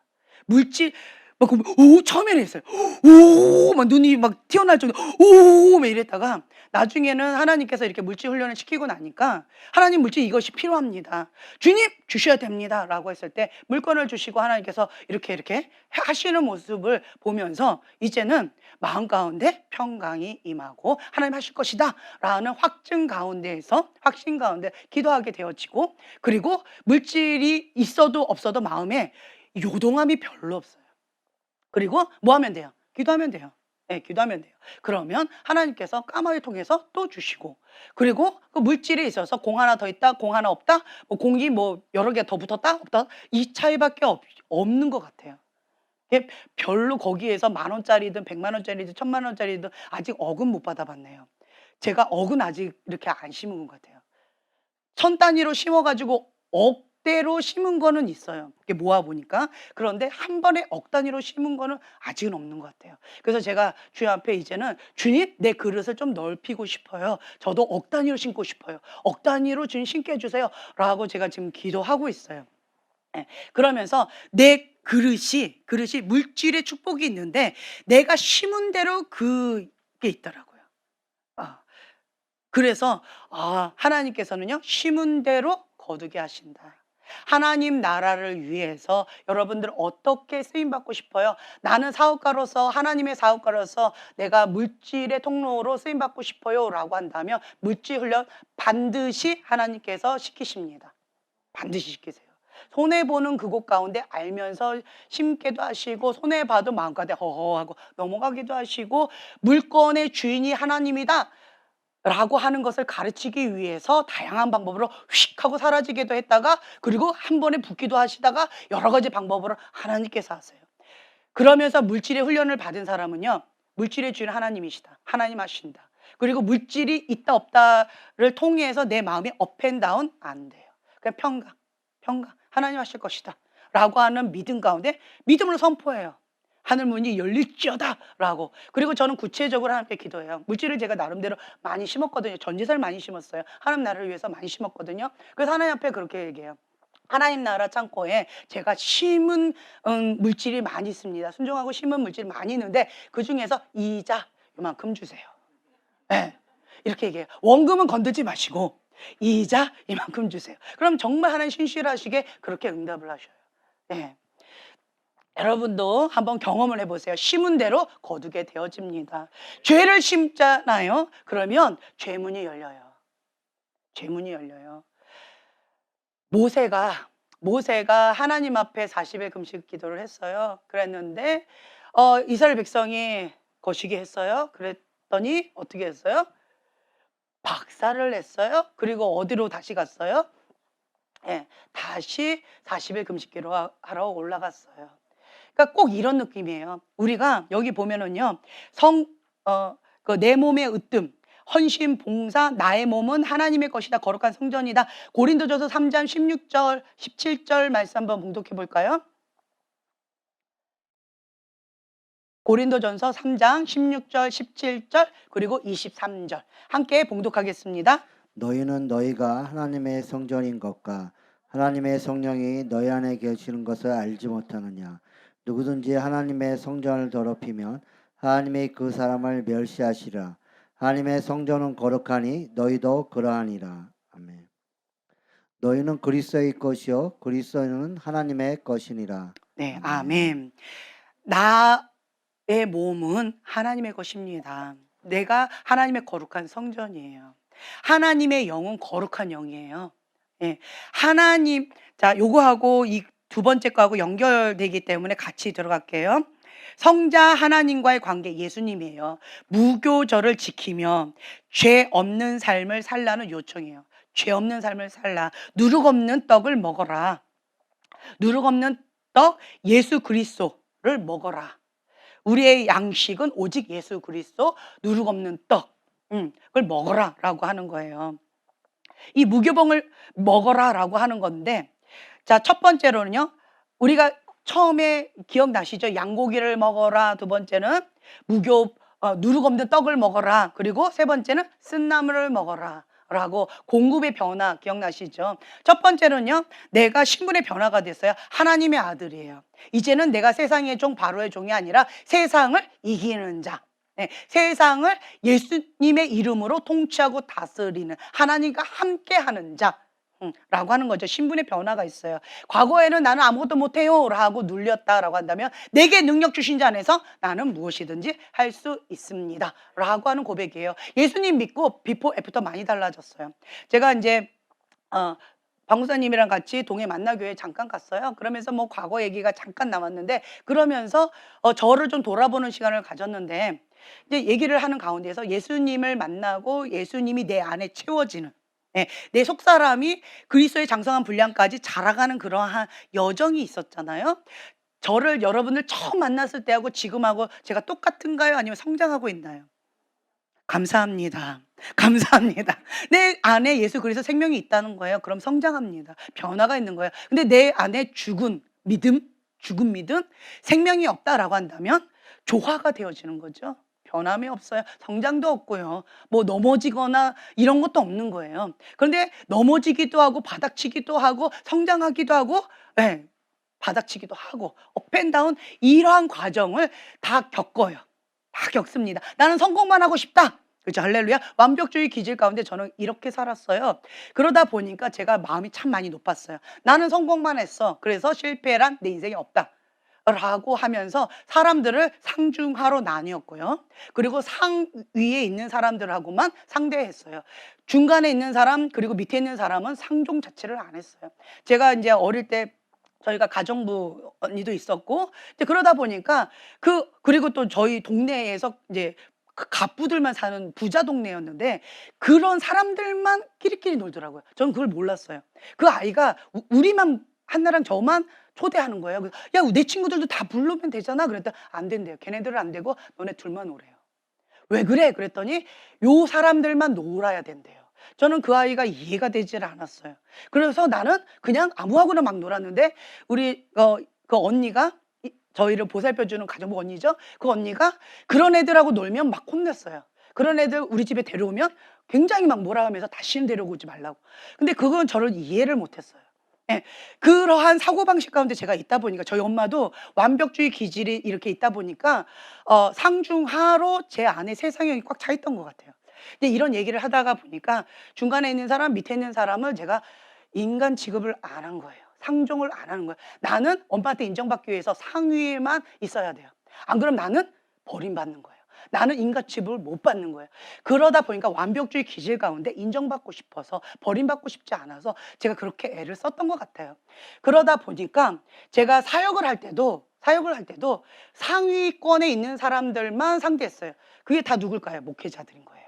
[SPEAKER 1] 물질 막 오 처음에는 했어요. 오 막 눈이 막 튀어나올 정도 오 막 이랬다가 나중에는 하나님께서 이렇게 물질 훈련을 시키고 나니까 하나님 물질 이것이 필요합니다. 주님 주셔야 됩니다라고 했을 때 물건을 주시고 하나님께서 이렇게 하시는 모습을 보면서 이제는 마음 가운데 평강이 임하고 하나님 하실 것이다라는 확신 가운데 기도하게 되어지고 그리고 물질이 있어도 없어도 마음에 요동함이 별로 없어요. 그리고 뭐 하면 돼요? 기도하면 돼요. 네, 기도하면 돼요. 그러면 하나님께서 까마귀 통해서 또 주시고 그리고 그 물질에 있어서 공 하나 더 있다, 공 하나 없다, 뭐 공이 뭐 여러 개 더 붙었다, 없다 이 차이밖에 없는 것 같아요. 별로 거기에서 만 원짜리든 100만 원짜리든 1000만 원짜리든 아직 억은 못 받아봤네요. 제가 억은 아직 이렇게 안 심은 것 같아요. 1000단위로 심어가지고 억대로 심은 거는 있어요. 이렇게 모아보니까. 그런데 한 번에 억 단위로 심은 거는 아직은 없는 것 같아요. 그래서 제가 주님 앞에 이제는 주님 내 그릇을 좀 넓히고 싶어요. 저도 억 단위로 심고 싶어요. 억 단위로 주님 심게 해주세요. 라고 제가 지금 기도하고 있어요. 예, 그러면서 내 그릇이 물질의 축복이 있는데 내가 심은 대로 그게 있더라고요. 아, 그래서 하나님께서는요 심은 대로 거두게 하신다. 하나님 나라를 위해서 여러분들 어떻게 쓰임받고 싶어요? 나는 사업가로서 하나님의 사업가로서 내가 물질의 통로로 쓰임받고 싶어요 라고 한다면 물질 훈련 반드시 하나님께서 시키십니다. 반드시 시키세요. 손해보는 그곳 가운데 알면서 심기도 하시고 손해봐도 마음가대 허허하고 넘어가기도 하시고 물건의 주인이 하나님이다 라고 하는 것을 가르치기 위해서 다양한 방법으로 휙 하고 사라지기도 했다가 그리고 한 번에 붙기도 하시다가 여러 가지 방법으로 하나님께서 하세요. 그러면서 물질의 훈련을 받은 사람은요 물질의 주인 하나님이시다. 하나님 하신다. 그리고 물질이 있다 없다를 통해서 내 마음이 업앤다운 안 돼요. 그냥 평강 하나님 하실 것이다 라고 하는 믿음 가운데 믿음으로 선포해요. 하늘 문이 열릴지어다 라고. 그리고 저는 구체적으로 하나님께 기도해요. 물질을 제가 나름대로 많이 심었거든요. 전지사를 많이 심었어요. 하나님 나라를 위해서 많이 심었거든요. 그래서 하나님 앞에 그렇게 얘기해요. 하나님 나라 창고에 제가 심은 물질이 많이 있습니다. 순종하고 심은 물질이 많이 있는데 그중에서 이자 이만큼 주세요. 네. 이렇게 얘기해요. 원금은 건들지 마시고 이자 이만큼 주세요. 그럼 정말 하나님 신실하시게 그렇게 응답을 하셔요. 네. 여러분도 한번 경험을 해보세요. 심은 대로 거두게 되어집니다. 죄를 심잖아요. 그러면 죄문이 열려요. 죄문이 열려요. 모세가 하나님 앞에 40일 금식 기도를 했어요. 그랬는데 이스라엘 백성이 거시기 했어요. 그랬더니 어떻게 했어요? 박살을 냈어요. 그리고 어디로 다시 갔어요? 예, 다시 40일 금식 기도하러 올라갔어요. 그러니까 꼭 이런 느낌이에요. 우리가 여기 보면은요, 내 몸의 으뜸, 헌신, 봉사, 나의 몸은 하나님의 것이다. 거룩한 성전이다. 고린도전서 3장 16절, 17절 말씀 한번 봉독해 볼까요? 고린도전서 3장 16절, 17절, 그리고 23절 함께 봉독하겠습니다.
[SPEAKER 2] 너희는 너희가 하나님의 성전인 것과 하나님의 성령이 너희 안에 계시는 것을 알지 못하느냐. 누구든지 하나님의 성전을 더럽히면 하나님이 그 사람을 멸시하시라. 하나님의 성전은 거룩하니 너희도 그러하니라. 아멘. 너희는 그리스도의 것이요 그리스도는 하나님의 것이니라.
[SPEAKER 1] 네, 아멘. 나의 몸은 하나님의 것입니다. 내가 하나님의 거룩한 성전이에요. 하나님의 영은 거룩한 영이에요. 예, 하나님, 자, 요거하고 이 두 번째 거하고 연결되기 때문에 같이 들어갈게요. 성자 하나님과의 관계 예수님이에요. 무교절을 지키며 죄 없는 삶을 살라는 요청이에요. 죄 없는 삶을 살라. 누룩 없는 떡을 먹어라. 누룩 없는 떡 예수 그리스도를 먹어라. 우리의 양식은 오직 예수 그리스도 누룩 없는 떡 그걸 먹어라라고 하는 거예요. 이 무교병을 먹어라라고 하는 건데, 자, 첫 번째로는요. 우리가 처음에 기억나시죠? 양고기를 먹어라. 두 번째는 누룩 없는 떡을 먹어라. 그리고 세 번째는 쓴나물을 먹어라 라고 공급의 변화 기억나시죠? 첫 번째는요, 내가 신분의 변화가 됐어요. 하나님의 아들이에요. 이제는 내가 세상의 종, 바로의 종이 아니라 세상을 이기는 자, 세상을 예수님의 이름으로 통치하고 다스리는, 하나님과 함께하는 자 라고 하는 거죠. 신분의 변화가 있어요. 과거에는 나는 아무것도 못해요 라고 눌렸다라고 한다면, 내게 능력 주신 자 안에서 나는 무엇이든지 할 수 있습니다 라고 하는 고백이에요. 예수님 믿고 비포 애프터 많이 달라졌어요. 제가 이제 방구사님이랑 같이 동해 만나교회 잠깐 갔어요. 그러면서 뭐 과거 얘기가 잠깐 나왔는데, 그러면서 저를 좀 돌아보는 시간을 가졌는데, 이제 얘기를 하는 가운데서 예수님을 만나고 예수님이 내 안에 채워지는, 내 속사람이 그리스도의 장성한 분량까지 자라가는 그러한 여정이 있었잖아요. 저를 여러분들 처음 만났을 때하고 지금하고 제가 똑같은가요? 아니면 성장하고 있나요? 감사합니다. 감사합니다. 내 안에 예수 그리스도 생명이 있다는 거예요. 그럼 성장합니다. 변화가 있는 거예요. 근데 내 안에 죽은 믿음, 생명이 없다라고 한다면 조화가 되어지는 거죠. 변함이 없어요. 성장도 없고요. 뭐 넘어지거나 이런 것도 없는 거예요. 그런데 넘어지기도 하고 바닥치기도 하고 성장하기도 하고, 바닥치기도 하고 업앤다운, 이러한 과정을 다 겪어요. 다 겪습니다. 나는 성공만 하고 싶다. 그렇죠. 할렐루야. 완벽주의 기질 가운데 저는 이렇게 살았어요. 그러다 보니까 제가 마음이 참 많이 높았어요. 나는 성공만 했어. 그래서 실패란 내 인생에 없다 라고 하면서 사람들을 상중하로 나뉘었고요. 그리고 상 위에 있는 사람들하고만 상대했어요. 중간에 있는 사람, 그리고 밑에 있는 사람은 상종 자체를 안 했어요. 제가 이제 어릴 때 저희가 가정부 언니도 있었고, 이제 그러다 보니까 그리고 또 저희 동네에서 이제 그 갑부들만 사는 부자 동네였는데, 그런 사람들만 끼리끼리 놀더라고요. 저는 그걸 몰랐어요. 그 아이가 우리만, 한나랑 저만 초대하는 거예요. 그래서 야, 내 친구들도 다 부르면 되잖아. 그랬더니 안 된대요. 걔네들은 안 되고 너네 둘만 오래요. 왜 그래? 그랬더니 요 사람들만 놀아야 된대요. 저는 그 아이가 이해가 되질 않았어요. 그래서 나는 그냥 아무하고나 막 놀았는데, 우리 그 언니가, 저희를 보살펴주는 가정부 언니죠. 그 언니가 그런 애들하고 놀면 막 혼냈어요. 그런 애들 우리 집에 데려오면 굉장히 막 뭐라 하면서 다시는 데려오지 말라고. 근데 그건 저를 이해를 못했어요. 그러한 사고방식 가운데 제가 있다 보니까, 저희 엄마도 완벽주의 기질이 이렇게 있다 보니까 상중하로 제 안에 세상형이 꽉 차 있던 것 같아요. 근데 이런 얘기를 하다가 보니까 중간에 있는 사람, 밑에 있는 사람을 제가 인간 취급을 안 한 거예요. 상종을 안 하는 거예요. 나는 엄마한테 인정받기 위해서 상위에만 있어야 돼요. 안 그럼 나는 버림받는 거예요. 나는 인간 취급을 못 받는 거예요. 그러다 보니까 완벽주의 기질 가운데 인정받고 싶어서, 버림받고 싶지 않아서 제가 그렇게 애를 썼던 것 같아요. 그러다 보니까 제가 사역을 할 때도 상위권에 있는 사람들만 상대했어요. 그게 다 누굴까요? 목회자들인 거예요.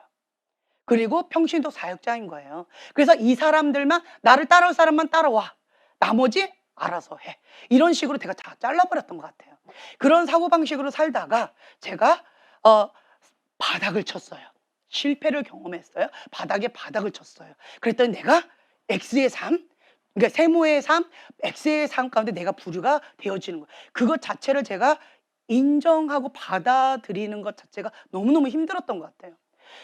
[SPEAKER 1] 그리고 평신도 사역자인 거예요. 그래서 이 사람들만, 나를 따라올 사람만 따라와, 나머지 알아서 해, 이런 식으로 제가 다 잘라버렸던 것 같아요. 그런 사고방식으로 살다가 제가 바닥을 쳤어요. 실패를 경험했어요. 바닥을 쳤어요. 그랬더니 내가 X의 삶, 그러니까 세모의 삶, X의 삶 가운데 내가 부류가 되어지는 거예요. 그것 자체를 제가 인정하고 받아들이는 것 자체가 너무너무 힘들었던 것 같아요.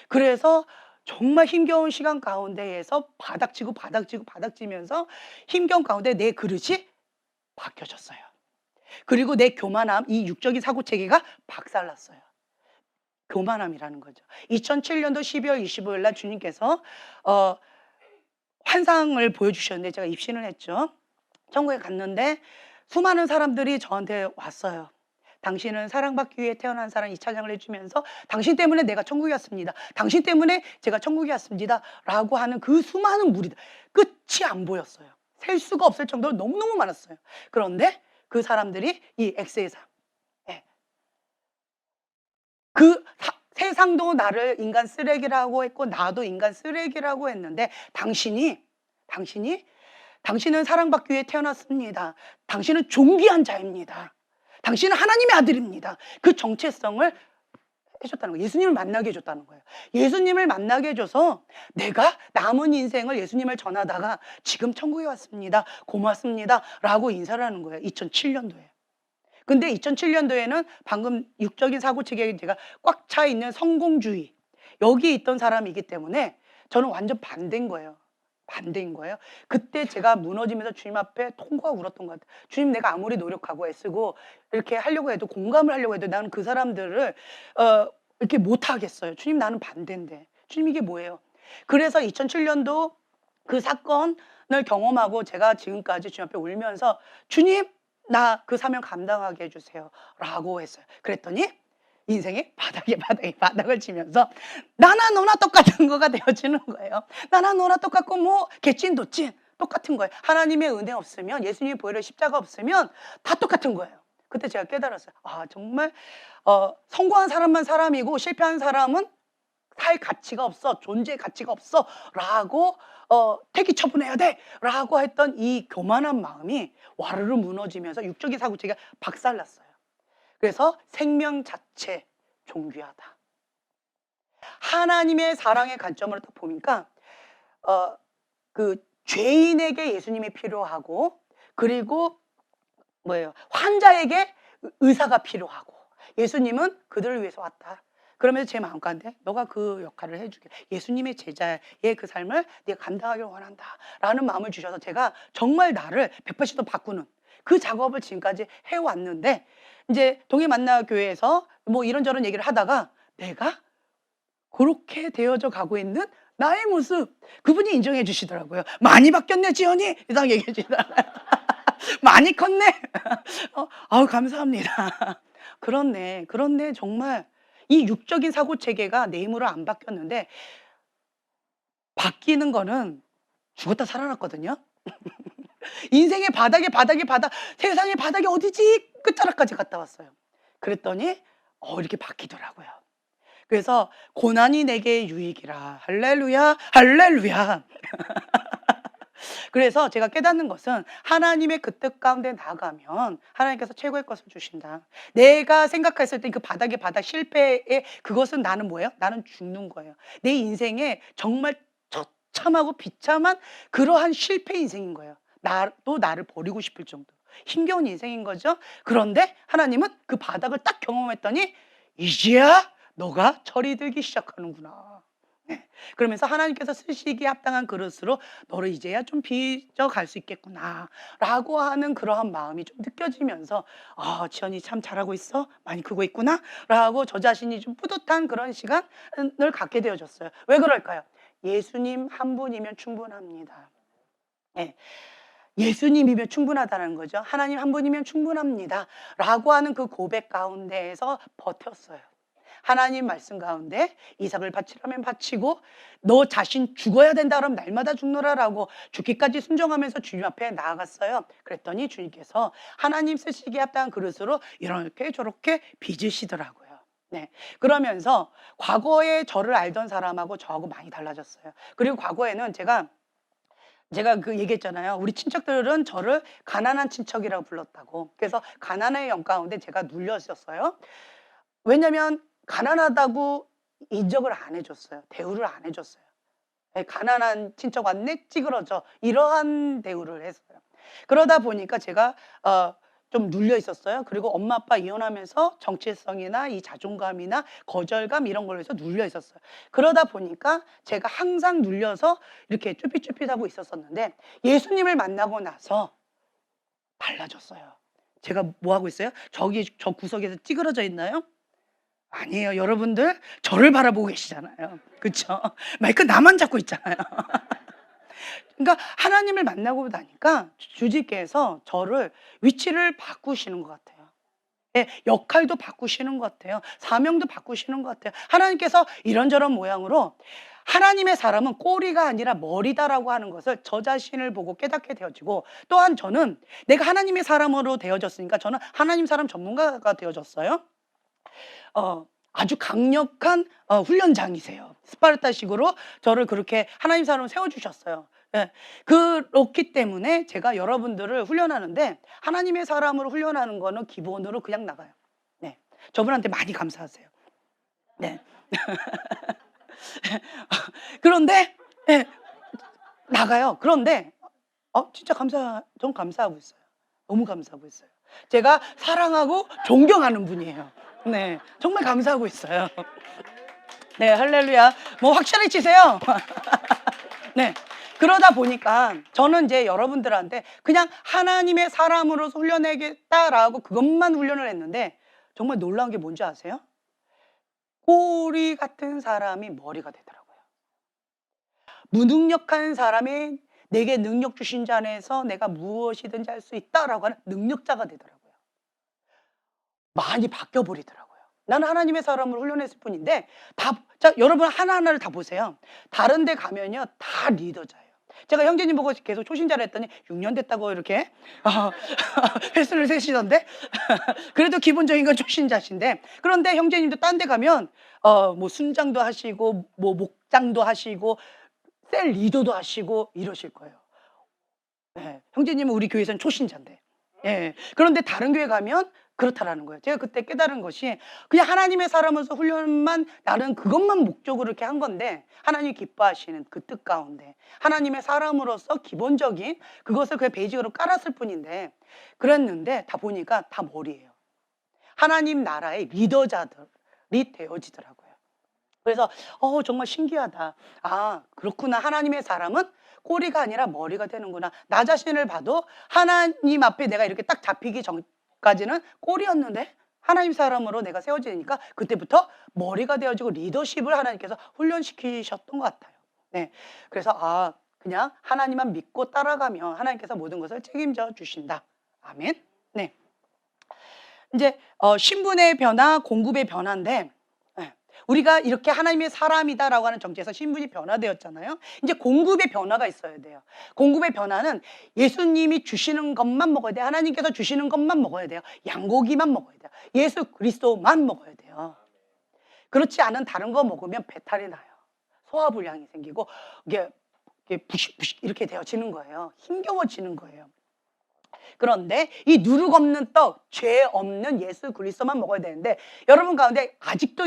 [SPEAKER 1] 그래서 정말 힘겨운 시간 가운데에서 바닥치면서 힘겨운 가운데 내 그릇이 바뀌어졌어요. 그리고 내 교만함, 이 육적인 사고체계가 박살났어요. 교만함이라는 거죠. 2007년도 12월 25일 날 주님께서 환상을 보여주셨는데, 제가 입신을 했죠. 천국에 갔는데 수많은 사람들이 저한테 왔어요. 당신은 사랑받기 위해 태어난 사람, 이 찬양을 해주면서 당신 때문에 내가 천국에 왔습니다. 당신 때문에 제가 천국에 왔습니다 라고 하는 그 수많은 무리들, 끝이 안 보였어요. 셀 수가 없을 정도로 너무너무 많았어요. 그런데 그 사람들이 이 X의 삶, 그 세상도 나를 인간 쓰레기라고 했고 나도 인간 쓰레기라고 했는데 당신은 사랑받기 위해 태어났습니다. 당신은 존귀한 자입니다. 당신은 하나님의 아들입니다. 그 정체성을 해줬다는 거예요. 예수님을 만나게 해줬다는 거예요. 예수님을 만나게 해줘서 내가 남은 인생을 예수님을 전하다가 지금 천국에 왔습니다. 고맙습니다. 라고 인사를 하는 거예요. 2007년도에. 근데 2007년도에는 방금 육적인 사고체계에 제가 꽉 차 있는 성공주의, 여기 있던 사람이기 때문에 저는 완전 반대인 거예요. 그때 제가 무너지면서 주님 앞에 통곡하고 울었던 것 같아요. 주님, 내가 아무리 노력하고 애쓰고 이렇게 하려고 해도, 공감을 하려고 해도 나는 그 사람들을 이렇게 못 하겠어요. 주님, 나는 반대인데. 주님, 이게 뭐예요? 그래서 2007년도 그 사건을 경험하고 제가 지금까지 주님 앞에 울면서 주님, 나 그 사명 감당하게 해주세요 라고 했어요. 그랬더니 인생의 바닥을 치면서 나나 너나 똑같은 거가 되어지는 거예요. 나나 너나 똑같고 뭐 개찐 도찐 똑같은 거예요. 하나님의 은혜 없으면, 예수님의 보혈의 십자가 없으면 다 똑같은 거예요. 그때 제가 깨달았어요. 아, 정말 성공한 사람만 사람이고 실패한 사람은 살 가치가 없어, 존재의 가치가 없어 라고 퇴기 처분해야 돼 라고 했던 이 교만한 마음이 와르르 무너지면서 육적인 사고체가 박살났어요. 그래서 생명 자체 존귀하다. 하나님의 사랑의 관점으로 딱 보니까 그 죄인에게 예수님이 필요하고, 그리고 뭐예요? 환자에게 의사가 필요하고, 예수님은 그들을 위해서 왔다. 그러면서 제 마음 가운데 너가 그 역할을 해주게, 예수님의 제자의 그 삶을 네가 감당하길 원한다 라는 마음을 주셔서 제가 정말 나를 180도 바꾸는 그 작업을 지금까지 해왔는데, 이제 동해만나교회에서 뭐 이런저런 얘기를 하다가 내가 그렇게 되어져 가고 있는 나의 모습, 그분이 인정해 주시더라고요. 많이 바뀌었네 지연이, 이상 얘기해 주시더라고요. 많이 컸네. 아우, 감사합니다. 그렇네 정말 이 육적인 사고체계가 내 힘으로 안 바뀌었는데 바뀌는 거는 죽었다 살아났거든요. 인생의 바닥, 세상의 바닥이 어디지? 끝자락까지 갔다 왔어요. 그랬더니 이렇게 바뀌더라고요. 그래서 고난이 내게 유익이라. 할렐루야, 할렐루야. 그래서 제가 깨닫는 것은 하나님의 그 뜻 가운데 나가면 하나님께서 최고의 것을 주신다. 내가 생각했을 때 그 바닥의 바닥, 실패의 그것은 나는 뭐예요? 나는 죽는 거예요. 내 인생에 정말 처참하고 비참한 그러한 실패 인생인 거예요. 나도 나를 버리고 싶을 정도 힘겨운 인생인 거죠. 그런데 하나님은 그 바닥을 딱 경험했더니 이제야 너가 철이 들기 시작하는구나. 네. 그러면서 하나님께서 쓰시기에 합당한 그릇으로 너를 이제야 좀 빚어갈 수 있겠구나 라고 하는 그러한 마음이 좀 느껴지면서 지연이 참 잘하고 있어, 많이 크고 있구나 라고 저 자신이 좀 뿌듯한 그런 시간을 갖게 되어졌어요. 왜 그럴까요? 예수님 한 분이면 충분합니다. 네. 예수님이면 충분하다는 거죠. 하나님 한 분이면 충분합니다 라고 하는 그 고백 가운데에서 버텼어요. 하나님 말씀 가운데 이삭을 바치라면 바치고, 너 자신 죽어야 된다 그러면 날마다 죽노라라고 죽기까지 순종하면서 주님 앞에 나아갔어요. 그랬더니 주님께서 하나님 쓰시기에 합당한 그릇으로 이렇게 저렇게 빚으시더라고요. 네. 그러면서 과거에 저를 알던 사람하고 저하고 많이 달라졌어요. 그리고 과거에는 제가 그 얘기했잖아요. 우리 친척들은 저를 가난한 친척이라고 불렀다고. 그래서 가난의 영 가운데 제가 눌려 있었어요. 왜냐면 가난하다고 인정을 안 해줬어요. 대우를 안 해줬어요. 가난한 친척 왔네? 찌그러져. 이러한 대우를 했어요. 그러다 보니까 제가 좀 눌려 있었어요. 그리고 엄마 아빠 이혼하면서 정체성이나 이 자존감이나 거절감 이런 걸로 해서 눌려 있었어요. 그러다 보니까 제가 항상 눌려서 이렇게 쭈삣쭈삣하고 있었었는데 예수님을 만나고 나서 달라졌어요. 제가 뭐 하고 있어요? 저 구석에서 찌그러져 있나요? 아니에요. 여러분들 저를 바라보고 계시잖아요. 그렇죠? 마이크 나만 잡고 있잖아요. 그러니까 하나님을 만나고 나니까 주님께서 저를 위치를 바꾸시는 것 같아요. 예, 역할도 바꾸시는 것 같아요. 사명도 바꾸시는 것 같아요. 하나님께서 이런저런 모양으로 하나님의 사람은 꼬리가 아니라 머리다라고 하는 것을 저 자신을 보고 깨닫게 되어지고, 또한 저는 내가 하나님의 사람으로 되어졌으니까 저는 하나님 사람 전문가가 되어졌어요. 아주 강력한 훈련장이세요. 스파르타식으로 저를 그렇게 하나님 사람을 세워주셨어요. 예. 그렇기 때문에 제가 여러분들을 훈련하는데 하나님의 사람으로 훈련하는 거는 기본으로 그냥 나가요. 네. 저분한테 많이 감사하세요. 네. 그런데 예, 나가요. 그런데 진짜 전 감사하고 있어요. 너무 감사하고 있어요. 제가 사랑하고 존경하는 분이에요. 네, 정말 감사하고 있어요. 네, 할렐루야. 뭐 확실히 치세요. 네. 그러다 보니까 저는 이제 여러분들한테 그냥 하나님의 사람으로서 훈련하겠다라고 그것만 훈련을 했는데 정말 놀라운 게 뭔지 아세요? 꼬리 같은 사람이 머리가 되더라고요. 무능력한 사람이 내게 능력 주신 자 안에서 내가 무엇이든지 할 수 있다라고 하는 능력자가 되더라고요. 많이 바뀌어 버리더라고요. 나는 하나님의 사람을 훈련했을 뿐인데 자, 여러분 하나하나를 다 보세요. 다른 데 가면요 다 리더자예요. 제가 형제님 보고 계속 초신자를 했더니 6년 됐다고 이렇게 횟수를 세시던데 그래도 기본적인 건 초신자신데, 그런데 형제님도 딴 데 가면 뭐 순장도 하시고 뭐 목장도 하시고 셀 리더도 하시고 이러실 거예요. 예, 형제님은 우리 교회에서는 초신자인데. 예, 그런데 다른 교회 가면 그렇다라는 거예요. 제가 그때 깨달은 것이 그냥 하나님의 사람으로서 훈련만 나는 그것만 목적으로 이렇게 한 건데 하나님이 기뻐하시는 그 뜻 가운데 하나님의 사람으로서 기본적인 그것을 그냥 베이직으로 깔았을 뿐인데 그랬는데 다 보니까 다 머리예요. 하나님 나라의 리더자들이 되어지더라고요. 그래서 정말 신기하다. 아, 그렇구나. 하나님의 사람은 꼬리가 아니라 머리가 되는구나. 나 자신을 봐도 하나님 앞에 내가 이렇게 딱 잡히기 전까지는 꼬리였는데 하나님 사람으로 내가 세워지니까 그때부터 머리가 되어지고 리더십을 하나님께서 훈련시키셨던 것 같아요. 네. 그래서 그냥 하나님만 믿고 따라가면 하나님께서 모든 것을 책임져 주신다. 아멘. 네. 이제 신분의 변화, 공급의 변화인데 우리가 이렇게 하나님의 사람이다라고 하는 정체에서 신분이 변화되었잖아요. 이제 공급의 변화가 있어야 돼요. 공급의 변화는 예수님이 주시는 것만 먹어야 돼요. 하나님께서 주시는 것만 먹어야 돼요. 양고기만 먹어야 돼요. 예수 그리스도만 먹어야 돼요. 그렇지 않은 다른 거 먹으면 배탈이 나요. 소화불량이 생기고 이게 부식부식 이렇게 되어지는 거예요. 힘겨워지는 거예요. 그런데 이 누룩 없는 떡, 죄 없는 예수 그리스도만 먹어야 되는데 여러분 가운데 아직도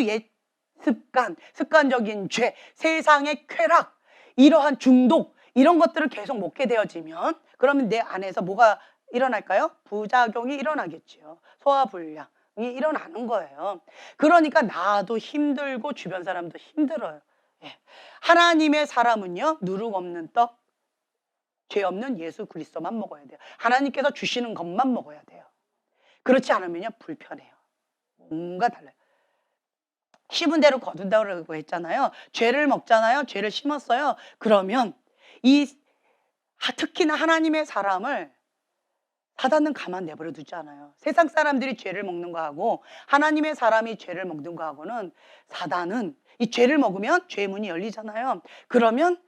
[SPEAKER 1] 습관적인 죄, 세상의 쾌락, 이러한 중독 이런 것들을 계속 먹게 되어지면 그러면 내 안에서 뭐가 일어날까요? 부작용이 일어나겠죠. 소화불량이 일어나는 거예요. 그러니까 나도 힘들고 주변 사람도 힘들어요. 예. 하나님의 사람은요 누룩 없는 떡, 죄 없는 예수 그리스도만 먹어야 돼요. 하나님께서 주시는 것만 먹어야 돼요. 그렇지 않으면요 불편해요. 뭔가 달라요. 심은 대로 거둔다고 했잖아요. 죄를 먹잖아요. 죄를 심었어요. 그러면 특히나 하나님의 사람을 사단은 가만 내버려 두지 않아요. 세상 사람들이 죄를 먹는 거하고 하나님의 사람이 죄를 먹는 거하고는 사단은 이 죄를 먹으면 죄의 문이 열리잖아요. 그러면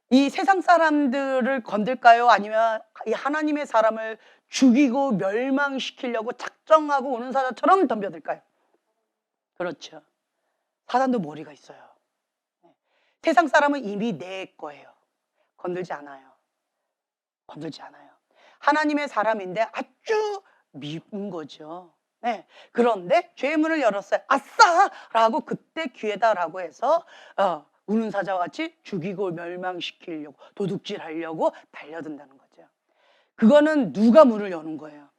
[SPEAKER 1] 이 세상 사람들을 건들까요? 아니면 이 하나님의 사람을 죽이고 멸망시키려고 작정하고 오는 사자처럼 덤벼들까요? 그렇죠. 사단도 머리가 있어요. 세상 사람은 이미 내 거예요. 건들지 않아요. 건들지 않아요. 하나님의 사람인데 아주 미운 거죠. 네. 그런데 죄의 문을 열었어요. 아싸! 라고 그때 기회다라고 해서 우는 사자와 같이 죽이고 멸망시키려고 도둑질하려고 달려든다는 거죠. 그거는 누가 문을 여는 거예요?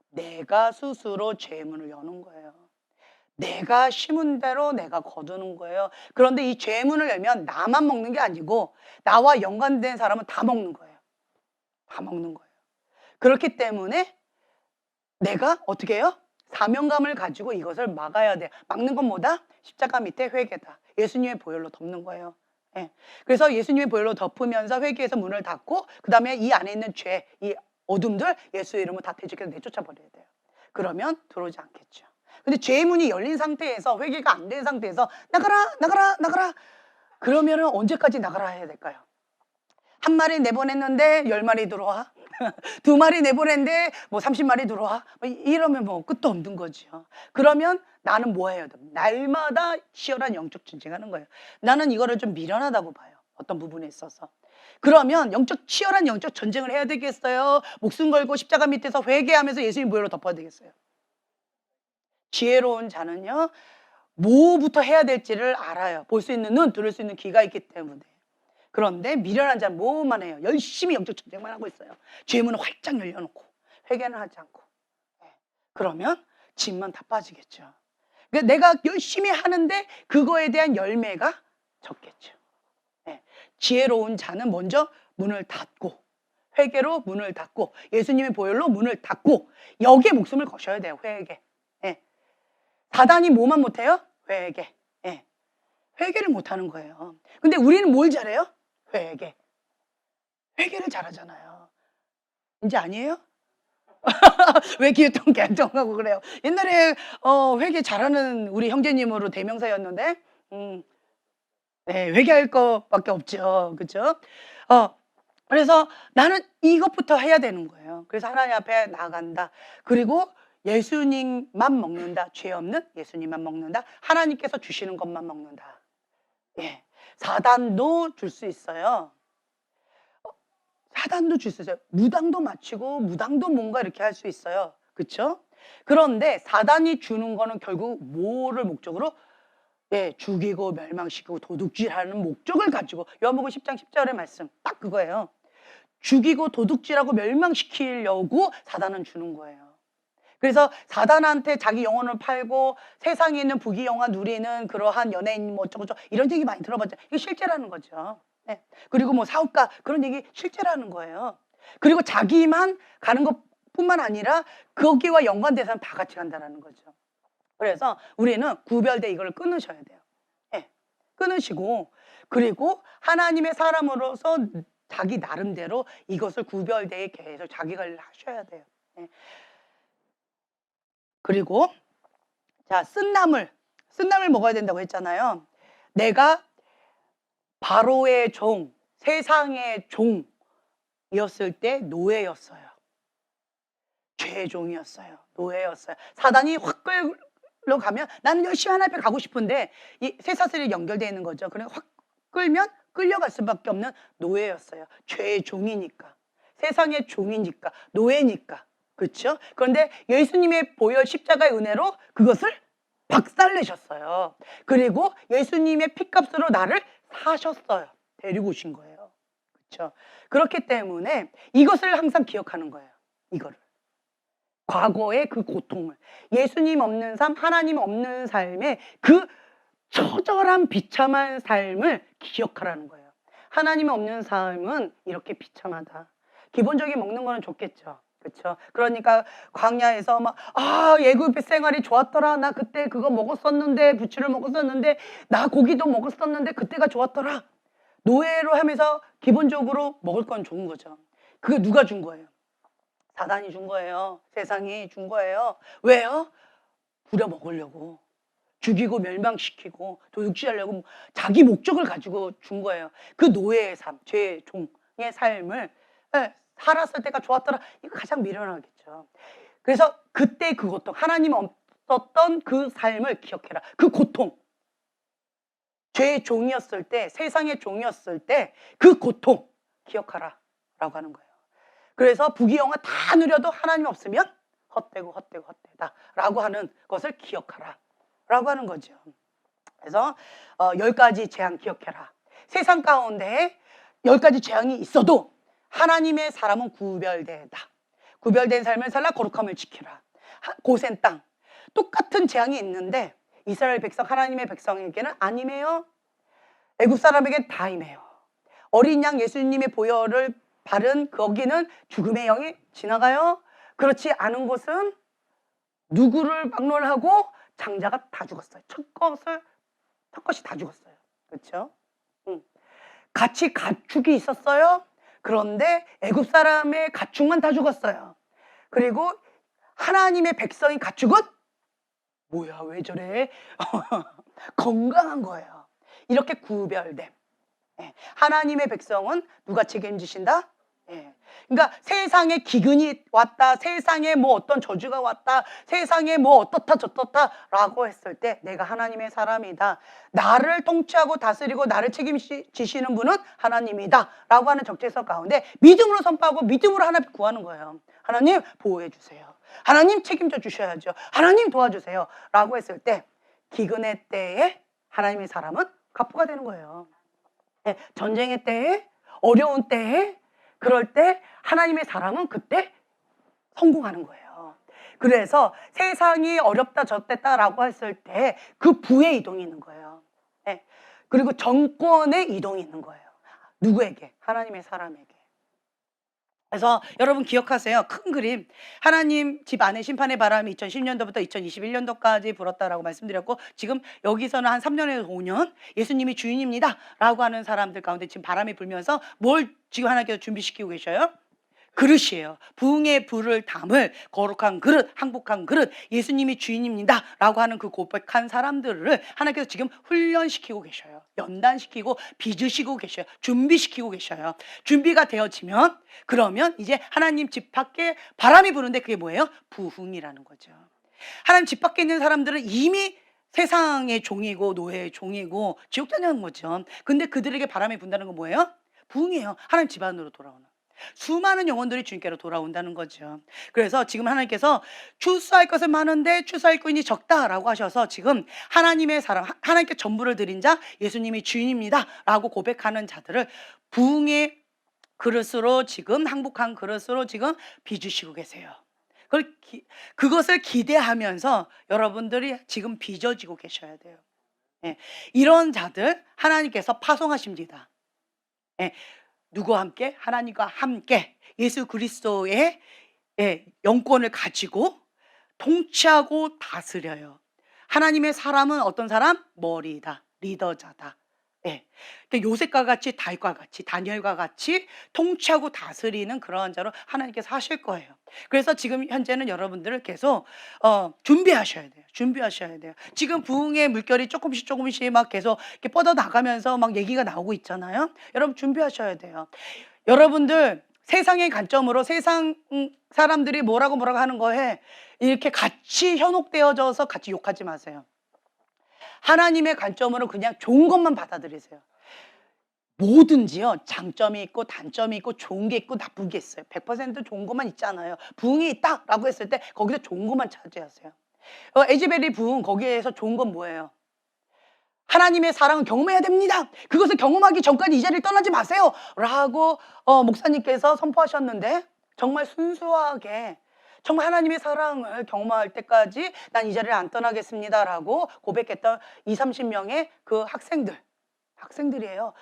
[SPEAKER 1] 내가 스스로 죄의 문을 여는 거예요. 내가 심은 대로 내가 거두는 거예요. 그런데 이 죄의 문을 열면 나만 먹는 게 아니고 나와 연관된 사람은 다 먹는 거예요. 다 먹는 거예요. 그렇기 때문에 내가 어떻게 해요? 사명감을 가지고 이것을 막아야 돼. 막는 건 뭐다? 십자가 밑에 회개다. 예수님의 보혈로 덮는 거예요. 예. 그래서 예수님의 보혈로 덮으면서 회개해서 문을 닫고 그 다음에 이 안에 있는 죄, 이 어둠들 예수의 이름으로 다 대적해서 내쫓아 버려야 돼요. 그러면 들어오지 않겠죠. 근데 죄의 문이 열린 상태에서 회개가 안 된 상태에서 나가라 나가라 나가라 그러면은 언제까지 나가라 해야 될까요? 한 마리 내보냈는데 10마리 들어와. 두 마리 내보냈는데 뭐 30마리 들어와. 뭐 이러면 뭐 끝도 없는 거죠. 그러면 나는 뭐 해야 돼? 날마다 치열한 영적 전쟁하는 거예요. 나는 이거를 좀 미련하다고 봐요. 어떤 부분에 있어서. 그러면 치열한 영적 전쟁을 해야 되겠어요? 목숨 걸고 십자가 밑에서 회개하면서 예수님 보혈로 덮어야 되겠어요? 지혜로운 자는요, 뭐부터 해야 될지를 알아요. 볼 수 있는 눈, 들을 수 있는 귀가 있기 때문에. 그런데 미련한 자는 뭐만 해요? 열심히 영적 전쟁만 하고 있어요. 죄의 문을 활짝 열려놓고 회개는 하지 않고. 그러면 짐만 다 빠지겠죠. 그러니까 내가 열심히 하는데 그거에 대한 열매가 적겠죠. 지혜로운 자는 먼저 문을 닫고, 회개로 문을 닫고, 예수님의 보혈로 문을 닫고, 여기에 목숨을 거셔야 돼요. 회개. 사단이 뭐만 못해요? 회개. 회개를 못하는 거예요. 근데 우리는 뭘 잘해요? 회개. 회개를 잘하잖아요. 이제 아니에요? 왜 기회통 개통하고 그래요? 옛날에 회개 잘하는 우리 형제님으로 대명사였는데, 회개할 것밖에 없죠. 그렇죠? 그래서 나는 이것부터 해야 되는 거예요. 그래서 하나님 앞에 나간다. 그리고 예수님만 먹는다. 죄 없는 예수님만 먹는다. 하나님께서 주시는 것만 먹는다. 사단도 줄 수 있어요. 사단도 줄 수 있어요. 무당도 마치고 무당도 뭔가 이렇게 할 수 있어요. 그렇죠? 그런데 사단이 주는 거는 결국 뭐를 목적으로? 죽이고 멸망시키고 도둑질하는 목적을 가지고, 요한복음 10장 10절의 말씀 딱 그거예요. 죽이고 도둑질하고 멸망시키려고 사단은 주는 거예요. 그래서 사단한테 자기 영혼을 팔고 세상에 있는 부귀영화 누리는 그러한 연예인 뭐 어쩌고저쩌고 이런 얘기 많이 들어봤죠. 이게 실제라는 거죠. 그리고 뭐 사업가 그런 얘기 실제라는 거예요. 그리고 자기만 가는 것뿐만 아니라 거기와 연관된 사람 다 같이 간다는 거죠. 그래서 우리는 구별돼 이걸 끊으셔야 돼요. 끊으시고, 그리고 하나님의 사람으로서 자기 나름대로 이것을 구별되게 계속 자기가 하셔야 돼요. 그리고 자, 쓴나물 먹어야 된다고 했잖아요. 내가 바로의 종, 세상의 종이었을 때 노예였어요. 죄의 종이었어요. 노예였어요. 사단이 확 끌러 가면 나는 열심히 하나님 앞에 가고 싶은데 이 쇠사슬이 연결되어 있는 거죠. 그러니까 확 끌면 끌려갈 수밖에 없는 노예였어요. 죄의 종이니까. 세상의 종이니까. 노예니까. 그렇죠? 그런데 예수님의 보혈 십자가의 은혜로 그것을 박살내셨어요. 그리고 예수님의 피값으로 나를 사셨어요. 데리고 오신 거예요. 그렇죠? 그렇기 때문에 이것을 항상 기억하는 거예요. 이거를. 과거의 그 고통을, 예수님 없는 삶, 하나님 없는 삶의 그 처절한 비참한 삶을 기억하라는 거예요. 하나님 없는 삶은 이렇게 비참하다. 기본적인 먹는 거는 좋겠죠. 그렇죠? 그러니까 광야에서 막 애굽 생활이 좋았더라. 나 그때 그거 먹었었는데, 부추를 먹었었는데, 나 고기도 먹었었는데 그때가 좋았더라. 노예로 하면서 기본적으로 먹을 건 좋은 거죠. 그게 누가 준 거예요? 사단이 준 거예요. 세상이 준 거예요. 왜요? 부려먹으려고. 죽이고 멸망시키고 도둑질하려고 자기 목적을 가지고 준 거예요. 그 노예의 삶, 죄의 종의 삶을 살았을 때가 좋았더라. 이거 가장 미련하겠죠. 그래서 그때 그 고통, 하나님 없었던 그 삶을 기억해라. 그 고통, 죄의 종이었을 때, 세상의 종이었을 때 그 고통 기억하라 라고 하는 거예요. 그래서 부귀영화 다 누려도 하나님 없으면 헛되고 헛되다 라고 하는 것을 기억하라 라고 하는 거죠. 그래서 10가지 재앙 기억해라. 세상 가운데 10가지 재앙이 있어도 하나님의 사람은 구별되다. 구별된 삶을 살라 거룩함을 지키라. 고센 땅 똑같은 재앙이 있는데 이스라엘 백성, 하나님의 백성에게는 안 임해요. 애굽 사람에게 다 임해요. 어린 양 예수님의 보혈을 바른 거기는 죽음의 영이 지나가요. 그렇지 않은 곳은 누구를 막론하고 장자가 다 죽었어요. 첫 것이 다 죽었어요. 그렇죠? 같이 가축이 있었어요. 그런데 애굽 사람의 가축만 다 죽었어요. 그리고 하나님의 백성인 가축은 뭐야 왜 저래? 건강한 거예요. 이렇게 구별됨. 예. 하나님의 백성은 누가 책임지신다? 예. 그러니까 세상에 기근이 왔다, 세상에 뭐 어떤 저주가 왔다, 세상에 뭐 어떻다 저떻다라고 했을 때 내가 하나님의 사람이다. 나를 통치하고 다스리고 나를 책임지시는 분은 하나님이다라고 하는 적재석 가운데 믿음으로 선포하고 믿음으로 하나님 구하는 거예요. 하나님 보호해 주세요. 하나님 책임져 주셔야죠. 하나님 도와주세요. 라고 했을 때 기근의 때에 하나님의 사람은 갑부가 되는 거예요. 예, 전쟁의 때에, 어려운 때에, 그럴 때 하나님의 사람은 그때 성공하는 거예요. 그래서 세상이 어렵다 저랬다라고 했을 때 그 부의 이동이 있는 거예요. 예, 그리고 정권의 이동이 있는 거예요. 누구에게? 하나님의 사람에게. 그래서 여러분 기억하세요. 큰 그림. 하나님 집 안에 심판의 바람이 2010년도부터 2021년도까지 불었다라고 말씀드렸고, 지금 여기서는 한 3년에서 5년 예수님이 주인입니다 라고 하는 사람들 가운데 지금 바람이 불면서 뭘 지금 하나님께서 준비시키고 계셔요? 그릇이에요. 부흥의 불을 담을 거룩한 그릇, 항복한 그릇, 예수님이 주인입니다 라고 하는 그 고백한 사람들을 하나님께서 지금 훈련시키고 계셔요. 연단시키고 빚으시고 계셔요. 준비시키고 계셔요. 준비가 되어지면 그러면 이제 하나님 집 밖에 바람이 부는데 그게 뭐예요? 부흥이라는 거죠. 하나님 집 밖에 있는 사람들은 이미 세상의 종이고 노예의 종이고 지옥 다니는 거죠. 근데 그들에게 바람이 분다는 건 뭐예요? 부흥이에요. 하나님 집 안으로 돌아오는. 수많은 영혼들이 주님께로 돌아온다는 거죠. 그래서 지금 하나님께서 추수할 것은 많은데 추수할 것이 적다라고 하셔서 지금 하나님의 사람, 하나님께 전부를 드린 자, 예수님이 주인입니다 라고 고백하는 자들을 부흥의 그릇으로 지금, 항복한 그릇으로 지금 빚으시고 계세요. 그것을 기대하면서 여러분들이 지금 빚어지고 계셔야 돼요. 예, 이런 자들 하나님께서 파송하십니다. 예, 누구와 함께? 하나님과 함께 예수 그리스도의 영권을 가지고 통치하고 다스려요. 하나님의 사람은 어떤 사람? 머리다, 리더자다. 예. 그러니까 요셉과 같이, 다윗과 같이, 다니엘과 같이 통치하고 다스리는 그러한 자로 하나님께서 하실 거예요. 그래서 지금 현재는 여러분들을 계속 준비하셔야 돼요. 준비하셔야 돼요. 지금 부흥의 물결이 조금씩 막 계속 이렇게 뻗어 나가면서 막 얘기가 나오고 있잖아요. 여러분 준비하셔야 돼요. 여러분들 세상의 관점으로 세상 사람들이 뭐라고 하는 거에 이렇게 같이 현혹되어져서 같이 욕하지 마세요. 하나님의 관점으로 그냥 좋은 것만 받아들이세요. 뭐든지요, 장점이 있고 단점이 있고 좋은 게 있고 나쁜 게 있어요. 100% 좋은 것만 있잖아요. 부흥이 있다라고 했을 때 거기서 좋은 것만 찾으세요. 에즈벨이 부흥, 거기에서 좋은 건 뭐예요? 하나님의 사랑은 경험해야 됩니다. 그것을 경험하기 전까지 이 자리를 떠나지 마세요 라고 목사님께서 선포하셨는데, 정말 순수하게 정말 하나님의 사랑을 경험할 때까지 난 이 자리를 안 떠나겠습니다 라고 고백했던 20-30명의 그 학생들이에요.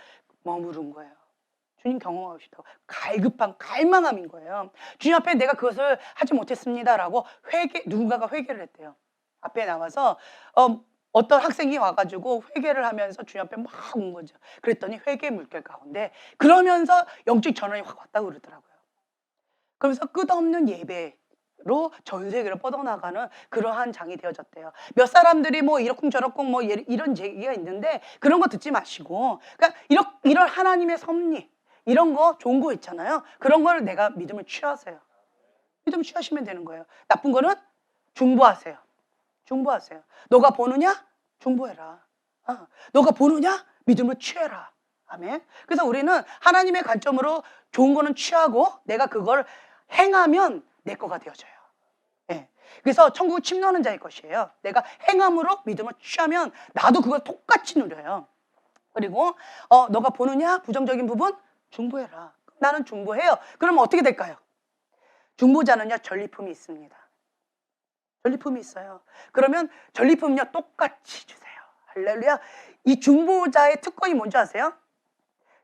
[SPEAKER 1] 머무른 거예요. 주님 경험하고 싶다고 갈급한 갈망함인 거예요. 주님 앞에 내가 그것을 하지 못했습니다 라고 누군가가 회개를 했대요. 앞에 나와서 어떤 학생이 와가지고 회개를 하면서 주님 앞에 막 온 거죠. 그랬더니 회개 물결 가운데 그러면서 영적 전환이 확 왔다고 그러더라고요. 그러면서 끝없는 예배로 전 세계로 뻗어나가는 그러한 장이 되어졌대요. 몇 사람들이 뭐 이러쿵저러쿵 뭐 이런 얘기가 있는데 그런 거 듣지 마시고, 그러니까 이런 하나님의 섭리, 이런 거 좋은 거 있잖아요. 그런 거를 내가 믿음을 취하세요. 믿음 취하시면 되는 거예요. 나쁜 거는 중보하세요. 중보하세요. 너가 보느냐? 중보해라. 너가 보느냐? 믿음을 취해라. 아멘. 그래서 우리는 하나님의 관점으로 좋은 거는 취하고 내가 그걸 행하면 내 거가 되어져요. 예. 그래서 천국 침노하는 자의 것이에요. 내가 행함으로 믿음을 취하면 나도 그걸 똑같이 누려요. 그리고 너가 보느냐? 부정적인 부분 중보해라. 나는 중보해요. 그러면 어떻게 될까요? 중보자는요 전리품이 있습니다. 전리품이 있어요. 그러면 전리품은요 똑같이 주세요. 할렐루야. 이 중보자의 특권이 뭔지 아세요?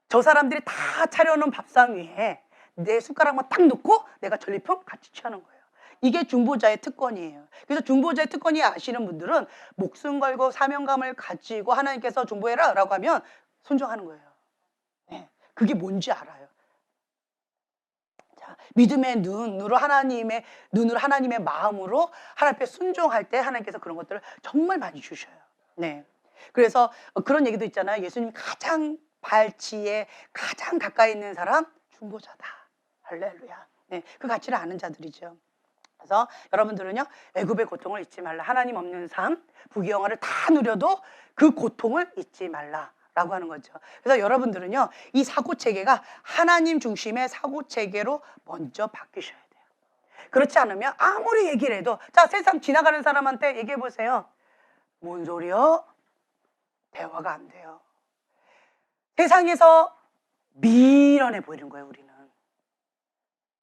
[SPEAKER 1] 저 사람들이 다 차려놓은 밥상 위에 내 숟가락만 딱 놓고 내가 전리품 같이 취하는 거예요. 이게 중보자의 특권이에요. 그래서 중보자의 특권이 아시는 분들은 목숨 걸고 사명감을 가지고 하나님께서 중보해라 라고 하면 순종하는 거예요. 네, 그게 뭔지 알아요. 믿음의 눈으로 하나님의 마음으로 하나님 앞에 순종할 때 하나님께서 그런 것들을 정말 많이 주셔요. 네. 그래서 그런 얘기도 있잖아요. 예수님 가장 발치에 가장 가까이 있는 사람 중보자다. 할렐루야. 네, 그 가치를 아는 자들이죠. 그래서 여러분들은요, 애굽의 고통을 잊지 말라. 하나님 없는 삶, 부귀영화를 다 누려도 그 고통을 잊지 말라라고 하는 거죠. 그래서 여러분들은요, 이 사고 체계가 하나님 중심의 사고 체계로 먼저 바뀌셔야 돼요. 그렇지 않으면 아무리 얘기를 해도, 자, 세상 지나가는 사람한테 얘기해 보세요. 뭔 소리요? 대화가 안 돼요. 세상에서 미련해 보이는 거예요, 우리는.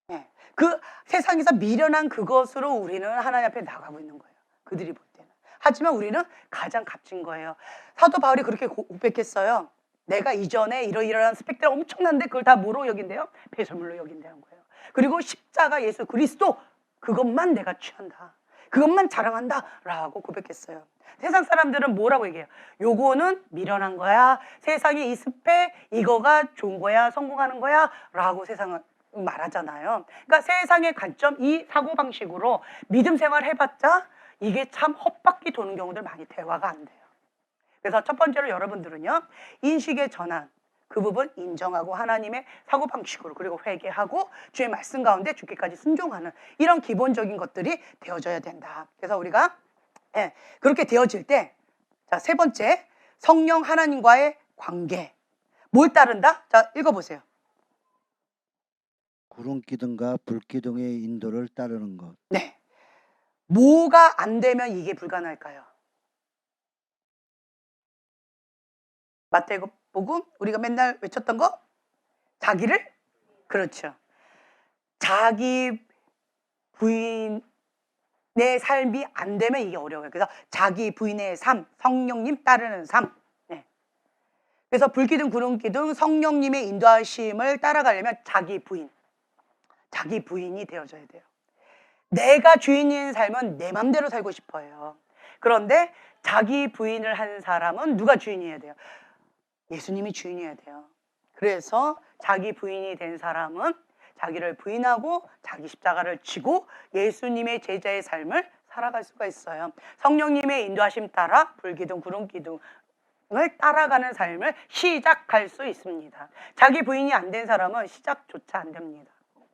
[SPEAKER 1] 네. 그 세상에서 미련한 그것으로 우리는 하나님 앞에 나가고 있는 거예요. 그들이 볼 때는. 하지만 우리는 가장 값진 거예요. 사도 바울이 그렇게 고백했어요. 내가 이전에 이러이러한 스펙들 엄청난데 그걸 다 뭐로 여긴대요? 배설물로 여긴다는 거예요. 그리고 십자가 예수 그리스도, 그것만 내가 취한다. 그것만 자랑한다 라고 고백했어요. 세상 사람들은 뭐라고 얘기해요? 요거는 미련한 거야. 세상에 이 스펙, 이거가 좋은 거야. 성공하는 거야. 라고 세상은 말하잖아요. 그러니까 세상의 관점, 이 사고방식으로 믿음 생활 해봤자 이게 참 헛바퀴 도는 경우들 많이 대화가 안 돼요. 그래서 첫 번째로 여러분들은요, 인식의 전환, 그 부분 인정하고 하나님의 사고방식으로, 그리고 회개하고 주의 말씀 가운데 죽기까지 순종하는 이런 기본적인 것들이 되어져야 된다. 그래서 우리가 그렇게 되어질 때, 자, 세 번째, 성령 하나님과의 관계. 뭘 따른다? 자, 읽어보세요.
[SPEAKER 2] 구름 기둥과 불 기둥의 인도를 따르는 것.
[SPEAKER 1] 네. 뭐가 안 되면 이게 불가능할까요? 마태복음 우리가 맨날 외쳤던 거? 자기를? 그렇죠. 자기 부인의 삶이 안 되면 이게 어려워요. 그래서 자기 부인의 삶, 성령님 따르는 삶. 네. 그래서 불기둥, 구름기둥, 성령님의 인도하심을 따라가려면 자기 부인이 되어져야 돼요. 내가 주인인 삶은 내 맘대로 살고 싶어요. 그런데 자기 부인을 한 사람은 누가 주인이어야 돼요? 예수님이 주인이어야 돼요. 그래서 자기 부인이 된 사람은 자기를 부인하고 자기 십자가를 지고 예수님의 제자의 삶을 살아갈 수가 있어요. 성령님의 인도하심 따라 불기둥, 구름기둥을 따라가는 삶을 시작할 수 있습니다. 자기 부인이 안 된 사람은 시작조차 안 됩니다.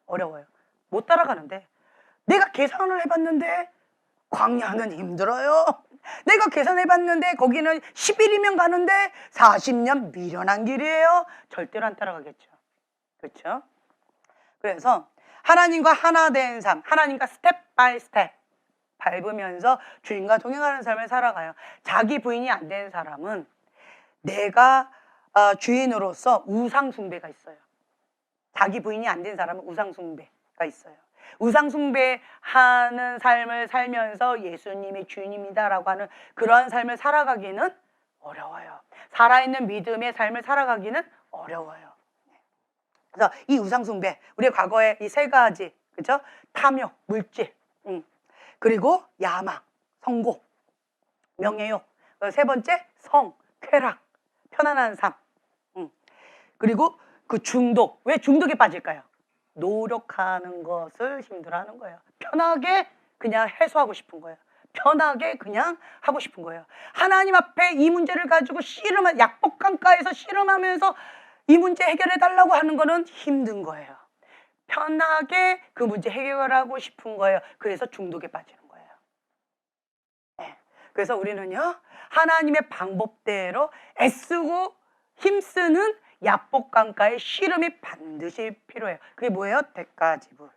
[SPEAKER 1] 어려워요. 못 따라가는데. 내가 계산을 해봤는데 광야는 힘들어요. 내가 계산해봤는데 거기는 10일이면 가는데 40년 미련한 길이에요. 절대로 안 따라가겠죠. 그렇죠? 그래서 하나님과 하나 된 삶, 하나님과 스텝 바이 스텝 밟으면서 주님과 동행하는 삶을 살아가요. 자기 부인이 안 된 사람은 내가 주인으로서 우상 숭배가 있어요. 자기 부인이 안 된 사람은 우상 숭배가 있어요. 우상 숭배하는 삶을 살면서 예수님이 주인입니다라고 하는 그러한 삶을 살아가기는 어려워요. 살아있는 믿음의 삶을 살아가기는 어려워요. 그래서 이 우상 숭배, 우리 과거에 이 세 가지, 그죠? 탐욕, 물질, 그리고 야망, 성공, 명예욕. 세 번째, 성, 쾌락, 편안한 삶. 그리고 그 중독. 왜 중독에 빠질까요? 노력하는 것을 힘들어하는 거예요. 편하게 그냥 해소하고 싶은 거예요. 편하게 그냥 하고 싶은 거예요. 하나님 앞에 이 문제를 가지고 약복강가에서 씨름하면서 이 문제 해결해 달라고 하는 거는 힘든 거예요. 편하게 그 문제 해결하고 싶은 거예요. 그래서 중독에 빠지는 거예요. 네. 그래서 우리는요, 하나님의 방법대로 애쓰고 힘쓰는 약복강가의 씨름이 반드시 필요해요. 그게 뭐예요? 대가지불.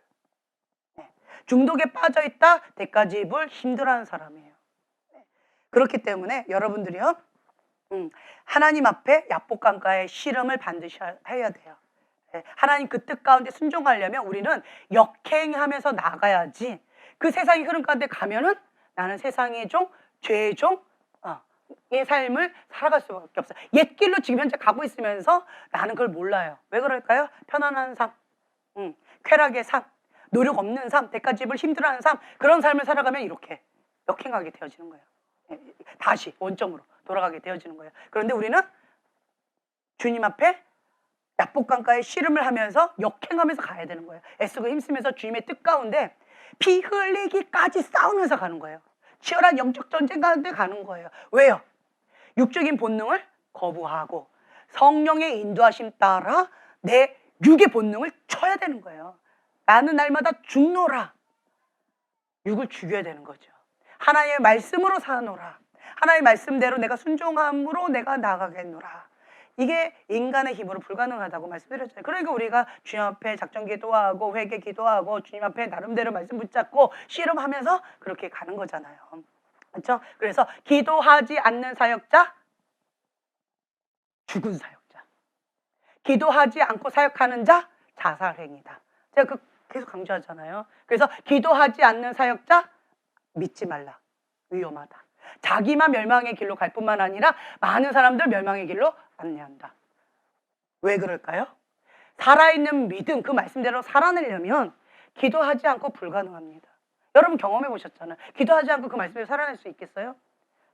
[SPEAKER 1] 네. 중독에 빠져있다, 대가지불 힘들어하는 사람이에요. 네. 그렇기 때문에 여러분들이요, 하나님 앞에 약복강가의 씨름을 반드시 해야 돼요. 네. 하나님 그 뜻 가운데 순종하려면 우리는 역행하면서 나가야지. 그 세상의 흐름 가운데 가면은 나는 세상의 종, 죄의 종, 의 삶을 살아갈 수밖에 없어요. 옛길로 지금 현재 가고 있으면서 나는 그걸 몰라요. 왜 그럴까요? 편안한 삶, 쾌락의 삶, 노력 없는 삶, 대가집을 힘들어하는 삶, 그런 삶을 살아가면 이렇게 역행하게 되어지는 거예요. 다시 원점으로 돌아가게 되어지는 거예요. 그런데 우리는 주님 앞에 약복강가의 씨름을 하면서 역행하면서 가야 되는 거예요. 애쓰고 힘쓰면서 주님의 뜻 가운데 피 흘리기까지 싸우면서 가는 거예요. 치열한 영적 전쟁 가운데 가는 거예요. 왜요? 육적인 본능을 거부하고 성령의 인도하심 따라 내 육의 본능을 쳐야 되는 거예요. 나는 날마다 죽노라. 육을 죽여야 되는 거죠. 하나님의 말씀으로 사노라. 하나님의 말씀대로 내가 순종함으로 내가 나아가겠노라. 이게 인간의 힘으로 불가능하다고 말씀드렸잖아요. 그러니까 우리가 주님 앞에 작정 기도하고 회개 기도하고 주님 앞에 나름대로 말씀 붙잡고 씨름하면서 그렇게 가는 거잖아요. 그렇죠? 그래서 기도하지 않는 사역자, 죽은 사역자. 기도하지 않고 사역하는 자, 자살행위다. 제가 계속 강조하잖아요. 그래서 기도하지 않는 사역자, 믿지 말라. 위험하다. 자기만 멸망의 길로 갈 뿐만 아니라 많은 사람들 멸망의 길로 안내한다. 왜 그럴까요? 살아있는 믿음, 그 말씀대로 살아내려면 기도하지 않고 불가능합니다. 여러분 경험해 보셨잖아요. 기도하지 않고 그 말씀대로 살아낼 수 있겠어요?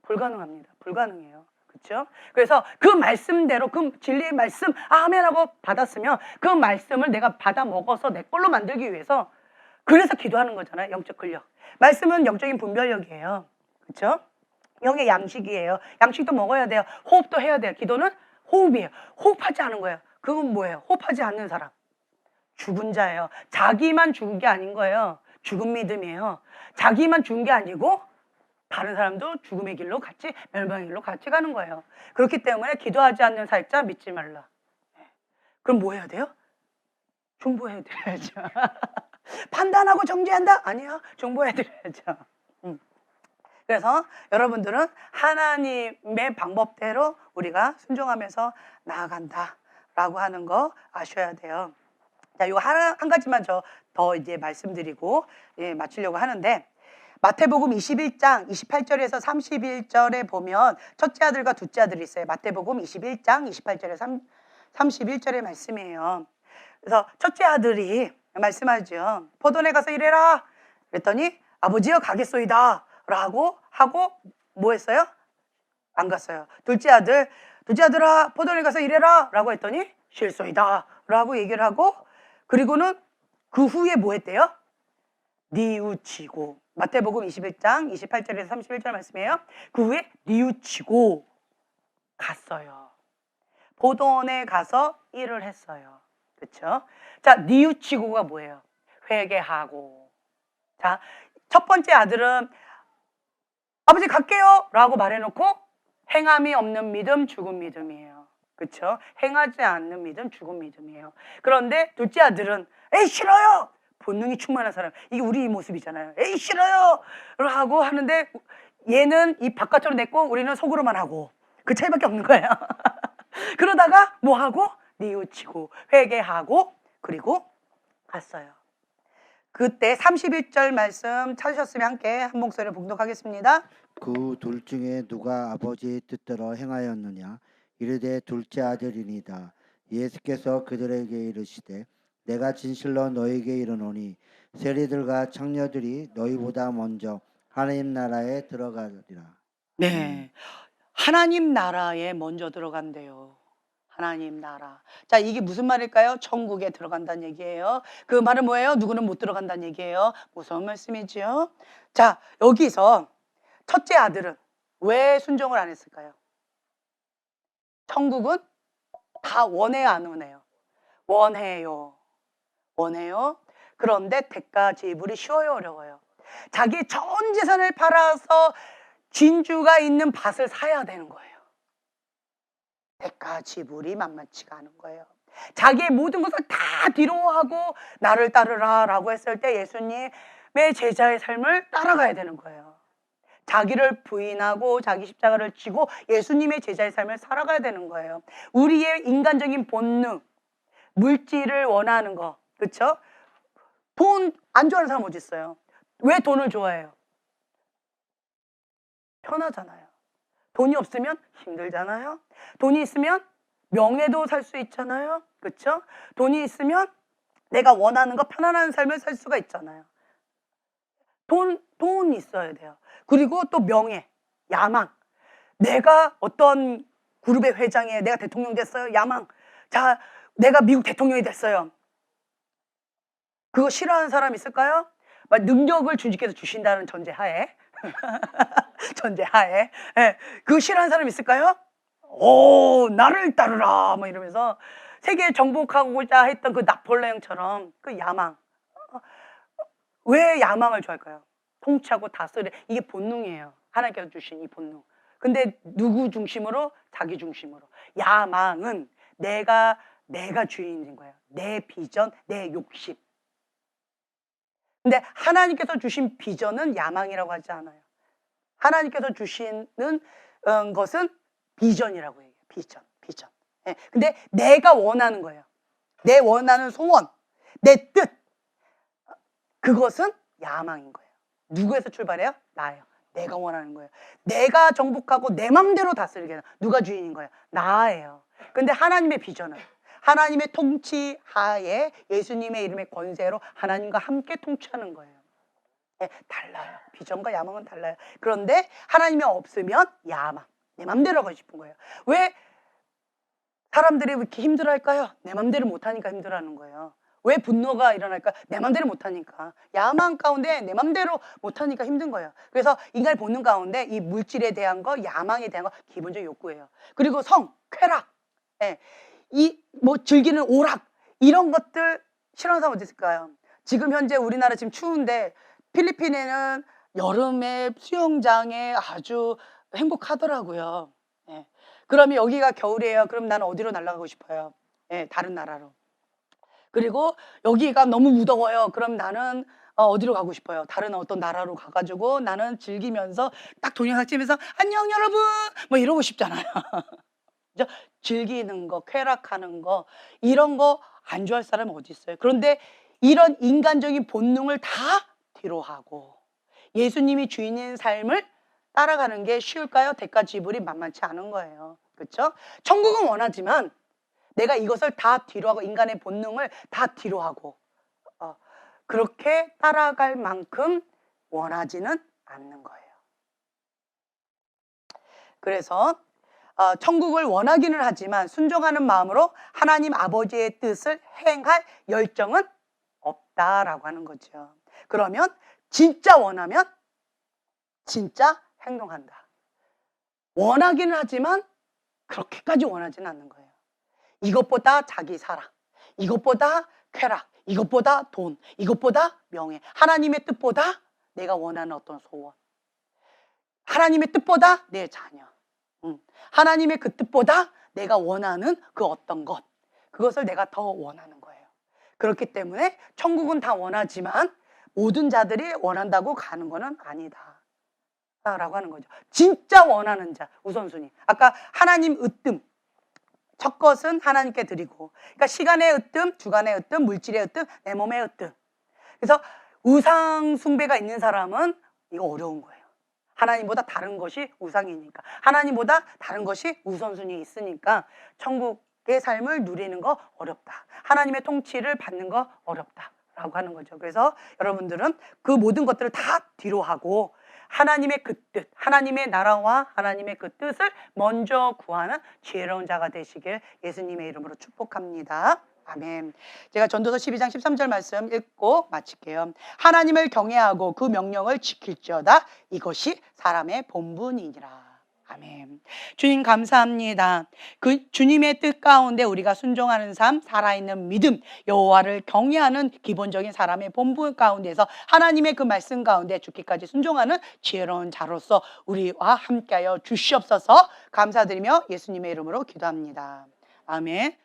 [SPEAKER 1] 불가능합니다. 불가능해요. 그렇죠? 그래서 그 말씀대로 그 진리의 말씀 아멘하고 받았으면 그 말씀을 내가 받아 먹어서 내 걸로 만들기 위해서 그래서 기도하는 거잖아요. 영적 근력. 말씀은 영적인 분별력이에요. 그렇죠? 영의 양식이에요. 양식도 먹어야 돼요. 호흡도 해야 돼요. 기도는 호흡이에요. 호흡하지 않은 거예요. 그건 뭐예요? 호흡하지 않는 사람. 죽은 자예요. 자기만 죽은 게 아닌 거예요. 죽은 믿음이에요. 자기만 죽은 게 아니고 다른 사람도 죽음의 길로 같이 멸망의 길로 같이 가는 거예요. 그렇기 때문에 기도하지 않는 사역자 믿지 말라. 그럼 뭐 해야 돼요? 중보해 드려야죠. 판단하고 정죄한다? 아니요. 중보해 드려야죠. 그래서 여러분들은 하나님의 방법대로 우리가 순종하면서 나아간다라고 하는 거 아셔야 돼요. 자, 이거 한 가지만 더 이제 말씀드리고 마치려고 하는데 마태복음 21장 28절에서 31절에 보면 첫째 아들과 둘째 아들이 있어요. 마태복음 21장 28절에 31절의 말씀이에요. 그래서 첫째 아들이 말씀하죠. 포도원에 가서 일해라. 그랬더니 아버지여 가겠소이다. 라고 하고 뭐 했어요? 안 갔어요. 둘째 아들아 포도원에 가서 일해라. 라고 했더니 싫소이다. 라고 얘기를 하고 그리고는 그 후에 뭐 했대요? 뉘우치고 마태복음 21장 28절에서 31절 말씀이에요. 그 후에 뉘우치고 갔어요. 포도원에 가서 일을 했어요. 그렇죠? 자, 뉘우치고가 뭐예요? 회개하고. 자, 첫 번째 아들은 아버지 갈게요 라고 말해놓고 행함이 없는 믿음 죽은 믿음이에요. 그렇죠? 행하지 않는 믿음 죽은 믿음이에요. 그런데 둘째 아들은 에이 싫어요. 본능이 충만한 사람. 이게 우리 모습이잖아요. 에이 싫어요 라고 하는데 얘는 입 바깥으로 냈고 우리는 속으로만 하고 그 차이밖에 없는 거예요. 그러다가 뭐 하고? 뉘우치고 회개하고 그리고 갔어요. 그때 31절 말씀 찾으셨으면 함께 한 목소리를 봉독하겠습니다.
[SPEAKER 2] 그 둘 중에 누가 아버지의 뜻대로 행하였느냐 이르되 둘째 아들이니이다. 예수께서 그들에게 이르시되 내가 진실로 너희에게 이르노니 세리들과 창녀들이 너희보다 먼저 하나님 나라에 들어가리라.
[SPEAKER 1] 네, 하나님 나라에 먼저 들어간대요. 하나님 나라. 자, 이게 무슨 말일까요? 천국에 들어간다는 얘기예요. 그 말은 뭐예요? 누구는 못 들어간다는 얘기예요. 무서운 말씀이죠. 자, 여기서 첫째 아들은 왜 순종을 안 했을까요? 천국은 다 원해요, 안 원해요? 원해요. 원해요. 그런데 대가 지불이 쉬워요, 어려워요? 자기 전 재산을 팔아서 진주가 있는 밭을 사야 되는 거예요. 대가 지불이 만만치가 않은 거예요. 자기의 모든 것을 다 뒤로하고 나를 따르라 라고 했을 때 예수님의 제자의 삶을 따라가야 되는 거예요. 자기를 부인하고 자기 십자가를 지고 예수님의 제자의 삶을 살아가야 되는 거예요. 우리의 인간적인 본능, 물질을 원하는 거, 그렇죠? 돈 안 좋아하는 사람 어디 있어요? 왜 돈을 좋아해요? 편하잖아요. 돈이 없으면 힘들잖아요. 돈이 있으면 명예도 살 수 있잖아요. 그렇죠? 돈이 있으면 내가 원하는 거 편안한 삶을 살 수가 있잖아요. 돈 있어야 돼요. 그리고 또 명예, 야망. 내가 어떤 그룹의 회장이에요. 내가 대통령 됐어요. 야망. 자, 내가 미국 대통령이 됐어요. 그거 싫어하는 사람 있을까요? 능력을 주님께서 주신다는 전제하에 전제하에 그거 싫어하는 사람 있을까요? 오, 나를 따르라 뭐 이러면서 세계 정복하고자 했던 그 나폴레옹처럼 그 야망. 왜 야망을 좋아할까요? 통치하고 다스려. 이게 본능이에요. 하나님께서 주신 이 본능. 근데 누구 중심으로? 자기 중심으로. 야망은 내가 주인인 거예요. 내 비전, 내 욕심. 근데 하나님께서 주신 비전은 야망이라고 하지 않아요. 하나님께서 주시는 것은 비전이라고 해요. 비전. 예, 근데 내가 원하는 거예요. 내 원하는 소원, 내 뜻. 그것은 야망인 거예요. 누구에서 출발해요? 나예요. 내가 원하는 거예요. 내가 정복하고 내 맘대로 다스리게 해요. 누가 주인인 거예요? 나예요. 근데 하나님의 비전은 하나님의 통치 하에 예수님의 이름의 권세로 하나님과 함께 통치하는 거예요. 네, 달라요. 비전과 야망은 달라요. 그런데 하나님이 없으면 야망, 내 맘대로 하고 싶은 거예요. 왜 사람들이 왜 이렇게 힘들어할까요? 내 맘대로 못하니까 힘들어하는 거예요. 왜 분노가 일어날까? 내 맘대로 못하니까. 야망 가운데 내 맘대로 못하니까 힘든 거예요. 그래서 인간의 본능 가운데 이 물질에 대한 거, 야망에 대한 거 기본적 욕구예요. 그리고 성, 쾌락, 예, 이 뭐 즐기는 오락 이런 것들 싫어하는 사람 어디 있을까요? 지금 현재 우리나라 지금 추운데 필리핀에는 여름에 수영장에 아주 행복하더라고요. 예. 그러면 여기가 겨울이에요. 그럼 나는 어디로 날아가고 싶어요? 예, 다른 나라로. 그리고 여기가 너무 무더워요. 그럼 나는 어디로 가고 싶어요? 다른 어떤 나라로 가가지고 나는 즐기면서 딱 동영상 찍으면서 안녕 여러분 뭐 이러고 싶잖아요. 그죠? 즐기는 거, 쾌락하는 거 이런 거 안 좋아할 사람은 어디 있어요? 그런데 이런 인간적인 본능을 다 뒤로 하고 예수님이 주인인 삶을 따라가는 게 쉬울까요? 대가 지불이 만만치 않은 거예요. 그렇죠? 천국은 원하지만 내가 이것을 다 뒤로 하고 인간의 본능을 다 뒤로 하고 그렇게 따라갈 만큼 원하지는 않는 거예요. 그래서 천국을 원하기는 하지만 순종하는 마음으로 하나님 아버지의 뜻을 행할 열정은 없다라고 하는 거죠. 그러면 진짜 원하면 진짜 행동한다. 원하기는 하지만 그렇게까지 원하지는 않는 거예요. 이것보다 자기 사랑, 이것보다 쾌락, 이것보다 돈, 이것보다 명예, 하나님의 뜻보다 내가 원하는 어떤 소원, 하나님의 뜻보다 내 자녀, 하나님의 그 뜻보다 내가 원하는 그 어떤 것, 그것을 내가 더 원하는 거예요. 그렇기 때문에 천국은 다 원하지만 모든 자들이 원한다고 가는 거는 아니다 라고 하는 거죠. 진짜 원하는 자 우선순위. 아까 하나님 으뜸, 첫 것은 하나님께 드리고, 그러니까 시간의 으뜸, 주간의 으뜸, 물질의 으뜸, 내 몸의 으뜸. 그래서 우상 숭배가 있는 사람은 이거 어려운 거예요. 하나님보다 다른 것이 우상이니까, 하나님보다 다른 것이 우선순위에 있으니까 천국의 삶을 누리는 거 어렵다. 하나님의 통치를 받는 거 어렵다 라고 하는 거죠. 그래서 여러분들은 그 모든 것들을 다 뒤로 하고 하나님의 그 뜻, 하나님의 나라와 하나님의 그 뜻을 먼저 구하는 지혜로운 자가 되시길 예수님의 이름으로 축복합니다. 아멘. 제가 전도서 12장 13절 말씀 읽고 마칠게요. 하나님을 경외하고 그 명령을 지킬지어다. 이것이 사람의 본분이니라. 아멘. 주님 감사합니다. 그 주님의 뜻 가운데 우리가 순종하는 삶, 살아있는 믿음, 여호와를 경외하는 기본적인 사람의 본분 가운데서 하나님의 그 말씀 가운데 죽기까지 순종하는 지혜로운 자로서 우리와 함께하여 주시옵소서. 감사드리며 예수님의 이름으로 기도합니다. 아멘.